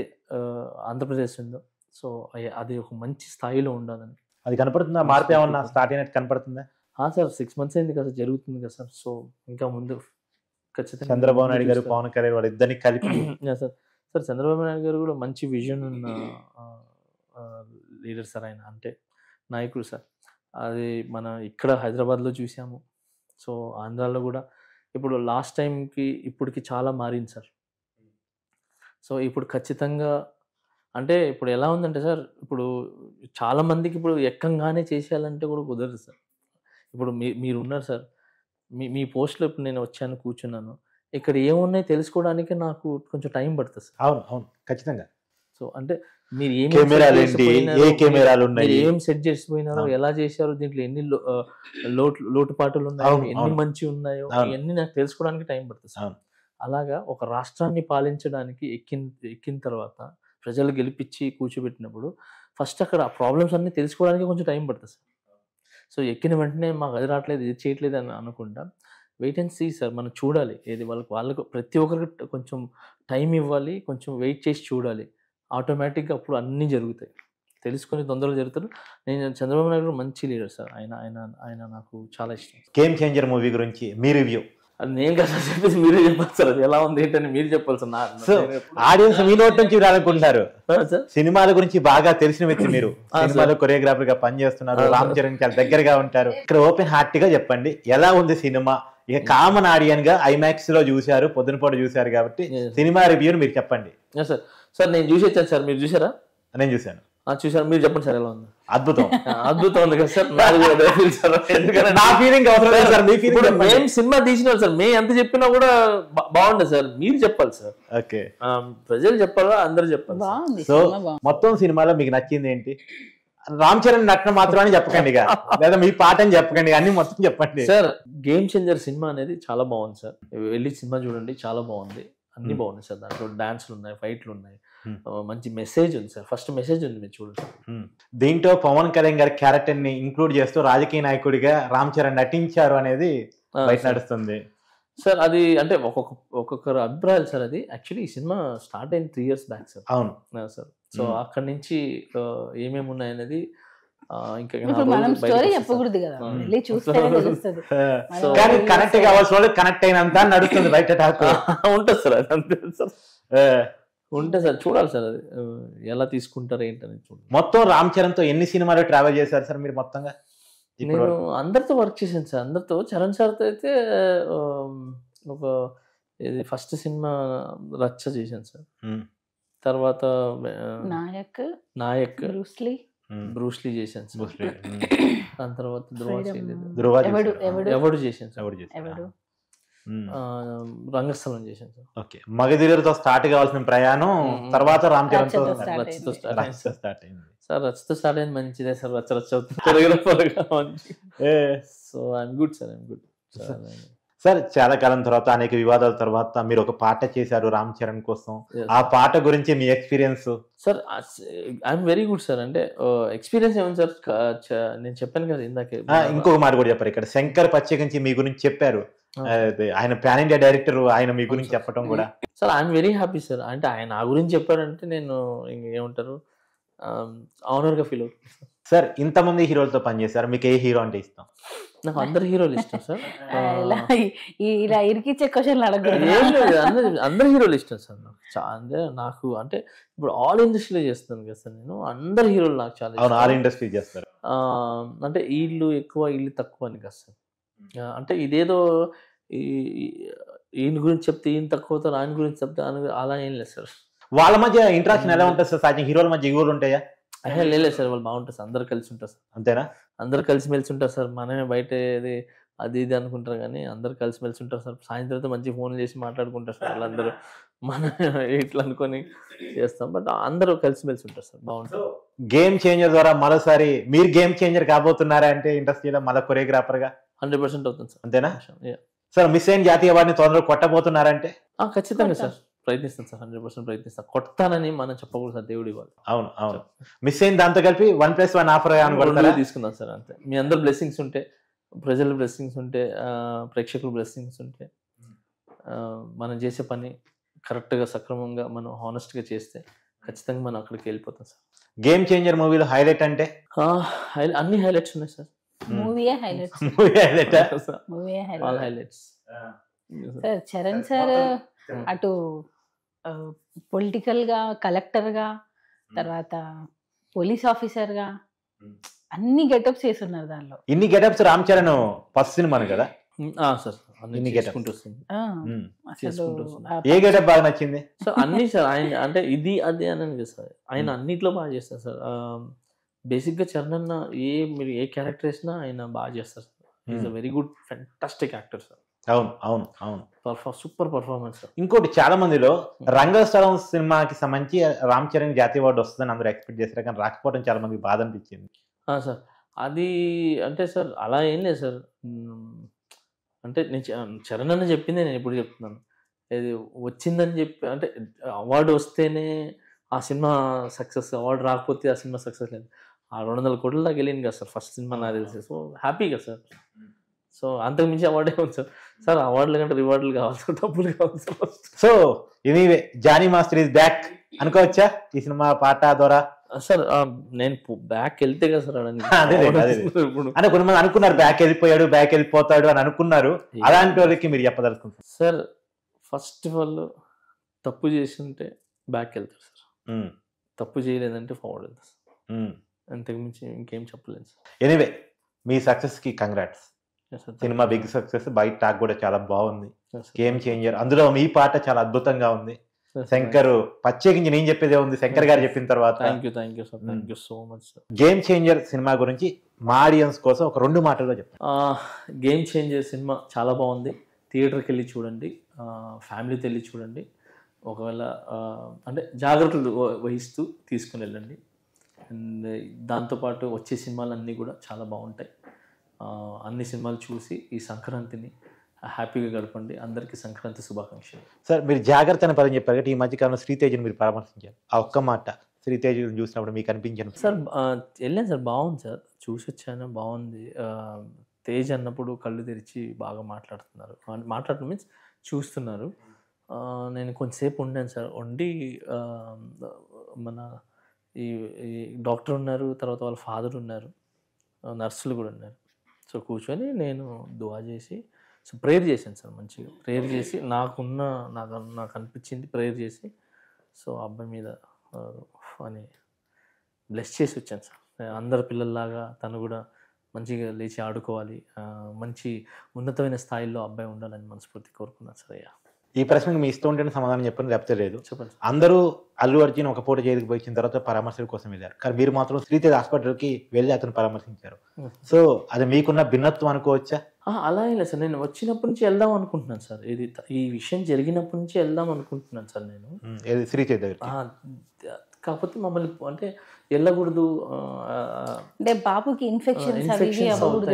ఆంధ్రప్రదేశ్ ఉందో సో అది ఒక మంచి స్థాయిలో ఉండాలని. అది కనపడుతుందా? మార్పు ఏమన్నా స్టార్ట్ అయినట్టు కనపడుతుందా? సార్ 6 months అయింది కదా, జరుగుతుంది కదా సార్. సో ఇంకా ముందు ఖచ్చితంగా చంద్రబాబు నాయుడు గారు పవన్ కళ్యాణ్ వాళ్ళు ఇద్దరిని కలిపి సార్ చంద్రబాబు నాయుడు గారు కూడా మంచి విజన్ ఉన్న లీడర్ సార్ ఆయన, అంటే నాయకుడు సార్. అది మన ఇక్కడ హైదరాబాద్లో చూసాము, సో ఆంధ్రాలో కూడా ఇప్పుడు లాస్ట్ టైంకి ఇప్పటికి చాలా మారింది సార్. సో ఇప్పుడు ఖచ్చితంగా అంటే ఇప్పుడు ఎలా ఉందంటే సార్, ఇప్పుడు చాలామందికి ఇప్పుడు ఎక్కంగానే చేసేయాలంటే కూడా కుదరదు సార్. ఇప్పుడు మీరు ఉన్నారు సార్, మీ పోస్ట్లో ఇప్పుడు నేను వచ్చాను కూర్చున్నాను, ఇక్కడ ఏమున్నాయి తెలుసుకోవడానికి నాకు కొంచెం టైం పడుతుంది సార్. అవును అవును ఖచ్చితంగా. సో అంటే మీరు ఏం సెట్ చేసిపోయినారో, ఎలా చేశారో, దీంట్లో ఎన్ని లోటుపాటులు ఉన్నాయో, ఎన్ని మంచి ఉన్నాయో ఇవన్నీ నాకు తెలుసుకోవడానికి టైం పడుతుంది సార్. అలాగా ఒక రాష్ట్రాన్ని పాలించడానికి ఎక్కిన తర్వాత ప్రజలు గెలిపించి కూర్చోబెట్టినప్పుడు ఫస్ట్ అక్కడ ప్రాబ్లమ్స్ అన్ని తెలుసుకోవడానికి కొంచెం టైం పడుతుంది సార్. సో ఎక్కిన వెంటనే మాకు అది రావట్లేదు, ఇది చేయట్లేదు అని అనుకుంటా వెయిట్ అండ్ సీ సార్. మనం చూడాలి, ఏది వాళ్ళకు ప్రతి ఒక్కరికి కొంచెం టైం ఇవ్వాలి, కొంచెం వెయిట్ చేసి చూడాలి. ఆటోమేటిక్గా అప్పుడు అన్నీ జరుగుతాయి, తెలుసుకొని తొందరగా జరుగుతారు. నేను చంద్రబాబు నాయుడు మంచి లీడర్ సార్, ఆయన నాకు చాలా ఇష్టం. గేమ్ చేంజర్ మూవీ గురించి మీ రివ్యూ? అది నేను కదా చెప్పేసి మీరే చెప్పాలి సార్, అది ఎలా ఉంది ఏంటని మీరు చెప్పాలి సార్. ఆడియన్స్ మీ నోట్ నుంచి వినాలనుకుంటున్నారు. సినిమాల గురించి బాగా తెలిసిన వ్యక్తి మీరు, సినిమాలో కొరియోగ్రాఫర్ గా పనిచేస్తున్నారు, రామ్ చరణ్ చాలా దగ్గరగా ఉంటారు. ఇక్కడ ఓపెన్ హార్ట్ గా చెప్పండి, ఎలా ఉంది సినిమా, ఇక కామన్ ఆడియన్ గా ఐమాక్స్ లో చూశారు, పొద్దునపూట చూశారు కాబట్టి సినిమా రివ్యూని మీరు చెప్పండి. సార్ సార్ నేను చూసి వచ్చాను సార్, మీరు చూసారా? నేను చూశాను. చూసారు, మీరు చెప్పండి సార్ ఎలా ఉంది? అద్భుతం. అద్భుతం ఉంది కదా సార్. నాది కూడా అదే feel సార్. ఎందుకంటే నా ఫీలింగ్ అవసరం లేదు సార్, మీ ఫీలింగ్ చెప్పండి. మేము సినిమా తీసిన సార్, మేము ఎంత చెప్పినా కూడా బాగుండదు సార్, మీరు చెప్పాలి సార్. ఓకే, ప్రజలు చెప్పాలా, అందరూ చెప్పాలి. బాగుంది సో సినిమా, బాగుంది. మొత్తం సినిమాలో మీకు నచ్చింది ఏంటి? రామ్ చరణ్ నటన మాత్రమే చెప్పకండి ఇక, లేదా మీ పాట అని చెప్పకండి, అన్ని మొత్తం చెప్పండి సార్. గేమ్ చేంజర్ సినిమా అనేది చాలా బాగుంది సార్, వెళ్ళి సినిమా చూడండి, చాలా బాగుంది. అన్ని బాగున్నాయి సార్, దాంట్లో డాన్స్లు ఉన్నాయి, ఫైట్లు ఉన్నాయి, మంచి మెసేజ్ ఉంది సార్. ఫస్ట్ మెసేజ్ ఉంది, మీరు చూడండి. దీంట్లో పవన్ కళ్యాణ్ గారి క్యారెక్టర్ ని ఇంక్లూడ్ చేస్తూ రాజకీయ నాయకుడిగా రామ్ చరణ్ నటించారు అనేది బయట నడుస్తుంది సార్. అది అంటే ఒక్కొక్కరు అభిప్రాయాలు సార్. అది యాక్చువల్లీ ఈ సినిమా స్టార్ట్ అయిన 3 years బ్యాక్ సార్. అవును సార్. సో అక్కడి నుంచి ఏమేమి ఉన్నాయనేది ఇంకా ఇప్పుడు మనం స్టోరీ చెప్పకూడదు కదా, వెళ్ళి చూస్తే తెలుస్తుంది. కానీ కనెక్ట్ కావాల్సిన వాళ్ళు కనెక్ట్ అయినంత నడుస్తుంది బయట టాక్. ఉంటుంది సార్, అది అంతే సార్, ఉంటే సార్ చూడాలి సార్, అది ఎలా తీసుకుంటారు ఏంటని చూడాలి. మొత్తం రామ్ చరణ్ తో ఎన్ని సినిమాలు ట్రావెల్ చేశారు సార్ మీరు మొత్తంగా? నేను అందరితో వర్క్ చేశాను సార్, అందరితో. చరణ్ సార్తో అయితే ఒక ఇది ఫస్ట్ సినిమా రచ్చ చేశాను సార్. తర్వాత నాయక్ బ్రూస్లీ చేశాను సార్. దాని తర్వాత ఎవడు చేశాను సార్. రంగస్థలం చేశాను సార్. ఓకే, మగధీరతో స్టార్ట్ కావాల్సిన ప్రయాణం తర్వాత రామ్ చరణ్ తో స్టార్ట్ అయింది సార్. రచ్చతో స్టార్ట్ అయింది, మంచిదే సార్. రచ్చ అవుతుంది. So I'm good sir, I'm good sir. చాలా కాలం తర్వాత, అనేక వివాదాల తర్వాత మీరు ఒక పాట చేశారు రామ్ చరణ్ కోసం. ఆ పాట గురించి మీ experience? Sir I'm very good sir. అంటే ఎక్స్పీరియన్స్ ఏముంది సార్, నేను చెప్పాను కదా ఇందాకే. ఇంకొక మాట కూడా చెప్పారు, ఇక్కడ శంకర్ పచ్చేకించి మీ గురించి చెప్పారు. ఆయన పాన్ ఇండియా డైరెక్టర్, ఆయన మీ గురించి చెప్పడం కూడా. Sir I'm very happy sir. అంటే ఆయన నా గురించి చెప్పారంటే నేను ఏమంటారు, ఆనర్గా ఫీల్ అవుతుంది సార్. ఇంతమంది హీరోలతో పనిచేశారు, మీకు ఏ హీరో అంటే ఇష్టం? నాకు అందరు హీరోలు ఇష్టం సార్. ఇలా ఇరికిచ్చే క్వశ్చన్లు అడగదు. అందరు హీరోలు ఇష్టం సార్ నాకు. అంటే నాకు అంటే ఇప్పుడు ఆల్ ఇండస్ట్రీలో చేస్తాను కదా సార్ నేను. అందరు హీరోలు నాకు చాలా ఇష్టం. ఆల్ ఇండస్ట్రీ చేస్తారు అంటే వీళ్ళు ఎక్కువ వీళ్ళు తక్కువ అని కదా సార్. అంటే ఇదేదో ఈయన గురించి చెప్తే ఈయన తక్కువ అవుతారు, ఆయన గురించి చెప్తే అలా ఏం లేదు సార్. వాళ్ళ మధ్య ఇంట్రాక్షన్ ఎలా ఉంటుంది సార్? సాధ్యం హీరోల మధ్య ఈగోలు ఉంటాయా? లేదు సార్, వాళ్ళు బాగుంటారు సార్, అందరు కలిసి ఉంటారు సార్. అంతేనా? అందరు కలిసిమెలిసి ఉంటారు సార్. మనమే బయట అది ఇది అనుకుంటారు కానీ అందరు కలిసిమెలిసి ఉంటారు సార్. సాయంత్రం మంచి ఫోన్లు చేసి మాట్లాడుకుంటారు సార్ వాళ్ళందరూ. మనం ఇట్లా అనుకొని చేస్తాం, బట్ అందరూ కలిసిమెలిసి ఉంటారు సార్, బాగుంటారు. గేమ్ చేంజర్ ద్వారా మరోసారి మీరు గేమ్ చేంజర్ కాబోతున్నారా అంటే ఇండస్ట్రీలో మళ్ళీ కొరియోగ్రాఫర్ గా? 100% అవుతుంది సార్. అంతేనా సార్? మిస్ అయిన జాతీయ అవార్డుని తొందరగా కొట్టబోతున్నారంటే? ఖచ్చితంగా సార్, ప్రయత్నిస్తాను సార్, 100% ప్రయత్నిస్తాను. కొడతానని మనం చెప్పకూడదు సార్, దేవుడి వాళ్ళు. అవును అవును. మిస్ అయిన దాంతో కలిపి 1+1 ఆఫర్ తీసుకుందాం సార్, అంతే. మీ అందరు బ్లెస్సింగ్స్ ఉంటే, ప్రజల బ్లెస్సింగ్స్ ఉంటే, ప్రేక్షకుల బ్లెస్సింగ్స్ ఉంటే, మనం చేసే పని కరెక్ట్గా సక్రమంగా మనం హానెస్ట్గా చేస్తే ఖచ్చితంగా మనం అక్కడికి వెళ్ళిపోతాం సార్. గేమ్ చేంజర్ మూవీలో హైలైట్ అంటే? అన్ని హైలైట్స్ ఉన్నాయి సార్. సార్ చరణ్ సార్ అటు పొలిటికల్ గా, కలెక్టర్ గా, తర్వాత పోలీస్ ఆఫీసర్ గా అన్ని గెటప్స్ చేస్తున్నారు దానిలో. ఇన్ని getups Ram Charan first cinema కదా సార్? ఏ గెటప్ బాగా నచ్చింది సార్? అన్ని సార్, ఆయన అంటే ఇది అది అని సార్, ఆయన అన్నిట్లో బాగా చేస్తారు సార్. బేసిక్ గా చరణ్ అన్న మీరు ఏ క్యారెక్టర్ వేసినా ఆయన బాగా చేస్తారు sir. Is a very good fantastic actor sir. అవును అవును అవును, సూపర్ పర్ఫార్మెన్స్. ఇంకోటి చాలా మందిలో రంగస్థలం సినిమాకి సంబంధించి రామ్ చరణ్ జాతీయ అవార్డు వస్తుందని అందరూ ఎక్స్పెక్ట్ చేశారు, కానీ రాకపోవడం చాలా మందికి బాధ అనిపించింది సార్. అది అంటే సార్ అలా ఏం లేదు సార్. అంటే నేను చరణ్ అన్న చెప్పిందే నేను ఎప్పుడు చెప్తున్నాను, ఇది వచ్చిందని చెప్పి అంటే అవార్డు వస్తేనే ఆ సినిమా సక్సెస్, అవార్డు రాకపోతే ఆ సినిమా సక్సెస్ లేదు. ఆ 200 కోట్ల దాకా వెళ్ళింది కదా సార్ ఫస్ట్ సినిమా నాకు తెలిసి. సో హ్యాపీగా సార్. సో అంతకు మించి అవార్డే ఉంది సార్. సార్ అవార్డుల కంటే రివార్డులు కావాలి సార్, డబ్బులు కావాలి sir first. So anyway Johnny master is back అనుకోవచ్చా ఈ సినిమా పాట ద్వారా? సార్ నేను బ్యాక్ వెళ్తే కదా సార్ అంటే కొంతమంది అనుకున్నారు బ్యాక్ వెళ్ళిపోయాడు, బ్యాక్ వెళ్ళిపోతాడు అని అనుకున్నారు. అలాంటి వాళ్ళకి మీరు చెప్పదలుచుకుంటారు? సార్ ఫస్ట్ ఆఫ్ ఆల్ తప్పు చేసి ఉంటే బ్యాక్ వెళ్తారు సార్, తప్పు చేయలేదంటే ఫార్వర్డ్ వెళ్తారు సార్. అంతకు మించి ఇంకేం చెప్పలేదు సార్. ఎనీవే మీ సక్సెస్ కి congrats. Yes, sir. Cinema big success, బయట టాక్ కూడా చాలా బాగుంది, Yes, sir. Game changer. అందులో మీ పాట చాలా అద్భుతంగా ఉంది. Yes, sir. శంకర్ ప్రత్యేకించి నేను చెప్పేదే ఉంది, శంకర్ గారు చెప్పిన తర్వాత. Thank you sir, thank you so much sir. Game changer cinema గురించి మా ఆడియన్స్ కోసం ఒక 2 మాటల్లో చెప్తాను. గేమ్ చేంజర్ సినిమా చాలా బాగుంది. థియేటర్కి వెళ్ళి చూడండి, ఫ్యామిలీతో వెళ్ళి చూడండి. ఒకవేళ అంటే జాగ్రత్తలు వహిస్తూ తీసుకుని వెళ్ళండి. అండ్ దాంతోపాటు వచ్చే సినిమాలన్నీ కూడా చాలా బాగుంటాయి. అన్ని సినిమాలు చూసి ఈ సంక్రాంతిని హ్యాపీగా గడపండి. అందరికీ సంక్రాంతి శుభాకాంక్షలు. సార్, మీరు జాగ్రత్త అని పదం చెప్పారు కాబట్టి ఈ మధ్యకాలంలో శ్రీతేజ్ని మీరు పరామర్శించారు. ఆ ఒక్క మాట శ్రీతేజ్ చూసినప్పుడు మీకు అనిపించాను? సార్ వెళ్ళాను సార్, బాగుంది సార్, చూసి వచ్చాను, బాగుంది. తేజ్ అన్నప్పుడు కళ్ళు తెరిచి బాగా మాట్లాడటం మీన్స్ చూస్తున్నారు. నేను కొంచెంసేపు ఉండాను సార్, ఉండి మన ఈ డాక్టర్ ఉన్నారు, తర్వాత వాళ్ళ ఫాదర్ ఉన్నారు, నర్సులు కూడా ఉన్నారు. సో కూర్చొని నేను దువా చేసి సో ప్రేయర్ చేశాను సార్, మంచిగా ప్రేయర్ చేసి నాకు అనిపించింది ప్రేయర్ చేసి సో అబ్బాయి మీద అని బ్లెస్ చేసి వచ్చాను సార్. అందరి పిల్లల్లాగా తను కూడా మంచిగా లేచి ఆడుకోవాలి, మంచి ఉన్నతమైన స్థాయిలో అబ్బాయి ఉండాలని మనస్ఫూర్తి కోరుకున్నాను సార్. అయ్యా, ఈ ప్రశ్నకు మీ ఇష్టం ఉంటేనే సమాధానం చెప్పండి, లేకపోతే లేదు. చెప్పండి సార్. అందరూ అల్లు అర్జున్ ఒక పూట జైలుకి పోయిన తర్వాత పరామర్శల కోసం వెళ్ళారు, కానీ మీరు మాత్రం శ్రీతేజ్ హాస్పిటల్కి వెళ్ళి అతను పరామర్శించారు. సో అది మీకున్న భిన్నత్వం అనుకోవచ్చా? అలా ఏం లేదు సార్, నేను వచ్చినప్పటి నుంచి వెళ్దాం అనుకుంటున్నాను సార్. ఈ విషయం జరిగినప్పటి నుంచి వెళ్దాం అనుకుంటున్నాను సార్ నేను. ఏది శ్రీతేజ్ దగ్గర? కాకపోతే మమ్మల్ని అంటే వెళ్ళకూడదు, అంటే బాబుకి ఇన్ఫెక్షన్స్ వెళ్ళకూడదు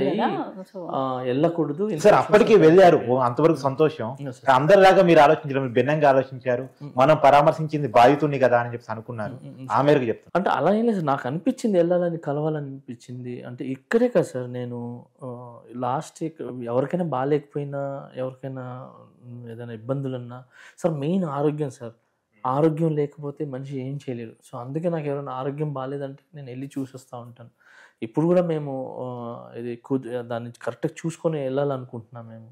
సార్. అప్పటికి వెళ్ళారు, అంతవరకు సంతోషం. అందరిలాగా మీరు ఆలోచించడం, మీరు భిన్నంగా ఆలోచించారు. మనం పరామర్శించింది బాధితుడిని కదా అని చెప్పి అనుకున్నారు, ఆ మేరకు చెప్తాను. అంటే అలా ఏం లేదు, నాకు అనిపించింది వెళ్ళాలని, కలవాలనిపించింది. అంటే ఇక్కడే కదా సార్, నేను లాస్ట్ ఎవరికైనా బాగాలేకపోయినా, ఎవరికైనా ఏదైనా ఇబ్బందులు ఉన్నా సార్, మెయిన్ ఆరోగ్యం సార్. ఆరోగ్యం లేకపోతే మనిషి ఏం చేయలేరు. సో అందుకే నాకు ఎవరైనా ఆరోగ్యం బాగాలేదంటే నేను వెళ్ళి చూసేస్తూ ఉంటాను. ఇప్పుడు కూడా మేము దాన్ని కరెక్ట్గా చూసుకొని వెళ్ళాలనుకుంటున్నాం మేము.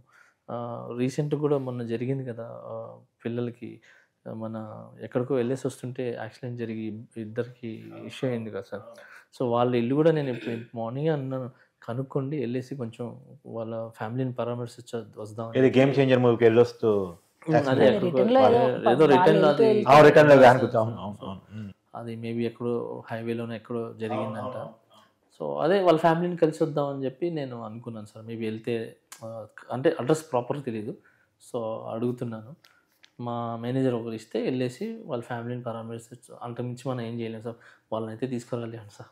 రీసెంట్గా కూడా మొన్న జరిగింది కదా, పిల్లలకి మన ఎక్కడికో వెళ్ళేసి వస్తుంటే యాక్సిడెంట్ జరిగి ఇద్దరికి ఇష్యూ అయింది కదా సార్. సో వాళ్ళ ఇల్లు కూడా నేను మార్నింగ్ అన్నాను, కనుక్కోండి, వెళ్ళేసి కొంచెం వాళ్ళ ఫ్యామిలీని పరామర్శించ వద్దాం. గేమ్ చేంజర్ మూవీకి వెళ్ళొస్తూ అది మేబీ ఎక్కడో హైవేలోనే ఎక్కడో జరిగిందంట. సో అదే వాళ్ళ ఫ్యామిలీని కలిసి వద్దామని చెప్పి నేను అనుకున్నాను సార్. మేబీ వెళ్తే అంటే అడ్రస్ ప్రాపర్ తెలీదు, సో అడుగుతున్నాను. మా మేనేజర్ ఒకరు ఇస్తే వెళ్ళేసి వాళ్ళ ఫ్యామిలీని పరామర్శించు, అంతకుమించి మనం ఏం చేయలేము సార్. వాళ్ళని అయితే తీసుకురాలి అండి సార్.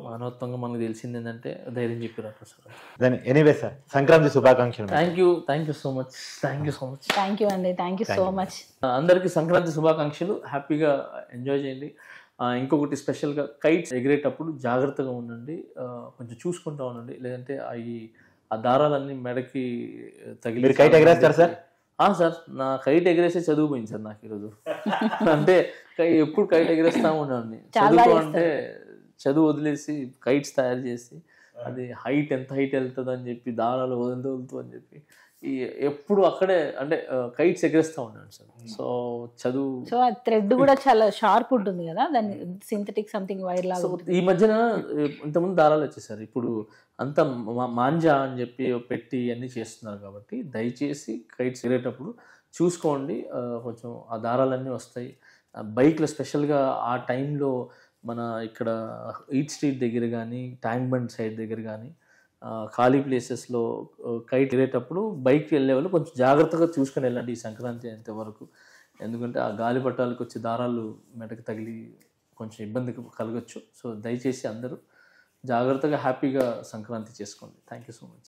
మానవత్వంగా మనకు తెలిసింది ఏంటంటే ధైర్యం చెప్పారు సార్. ఎనీవే సార్, సంక్రాంతి శుభాకాంక్షలు. Thank you so much. Thank you అండి, థ్యాంక్ యూ సో మచ్. అందరికీ సంక్రాంతి శుభాకాంక్షలు. హ్యాపీగా ఎంజాయ్ చేయండి. ఇంకొకటి స్పెషల్గా కైట్స్ ఎగిరేటప్పుడు జాగ్రత్తగా ఉండండి, కొంచెం చూసుకుంటూ ఉండండి, లేదంటే ఆ దారాలన్నీ మెడకి తగిలి. కైట్ ఎగరేస్తారు సార్? సార్, నా కైట్ ఎగరేసే చదువు పోయింది సార్ నాకు ఈరోజు. అంటే ఎప్పుడు కైట్ ఎగరేస్తా ఉండండి, చదువు అంటే చదువు వదిలేసి కైట్స్ తయారు చేసి అది ఎంత హైట్ వెళ్తుంది అని చెప్పి దారాలు వదులుతూ అని చెప్పి ఎప్పుడు అక్కడే అంటే కైట్స్ ఎగరేస్తూ ఉన్నాను సార్. సో చదువు, సో ఆ థ్రెడ్ కూడా చాలా షార్ప్ ఉంటుంది కదా, దాన్ని సింథటిక్ సంథింగ్ వైర్ లాగా. ఈ మధ్యన ఇంతకుముందు దారాలు వచ్చేసారు, ఇప్పుడు అంతా మాంజా అని చెప్పి పెట్టి అన్నీ చేస్తున్నారు. కాబట్టి దయచేసి కైట్స్ ఎగరేటప్పుడు చూసుకోండి, కొంచెం ఆ దారాలన్నీ వస్తాయి. బైక్లో స్పెషల్గా ఆ టైంలో మన ఇక్కడ ఈట్ స్ట్రీట్ దగ్గర కానీ, ట్యాంక్ బండ్ సైడ్ దగ్గర కానీ, ఖాళీ ప్లేసెస్లో కైట్ ఎగరేటప్పుడు బైక్ వెళ్ళే వాళ్ళు కొంచెం జాగ్రత్తగా చూసుకొని వెళ్ళండి ఈ సంక్రాంతి అంతవరకు. ఎందుకంటే ఆ గాలిపటాలకు వచ్చే దారాలు మెడకు తగిలి కొంచెం ఇబ్బంది కలగచ్చు. సో దయచేసి అందరూ జాగ్రత్తగా హ్యాపీగా సంక్రాంతి చేసుకోండి. Thank you so much.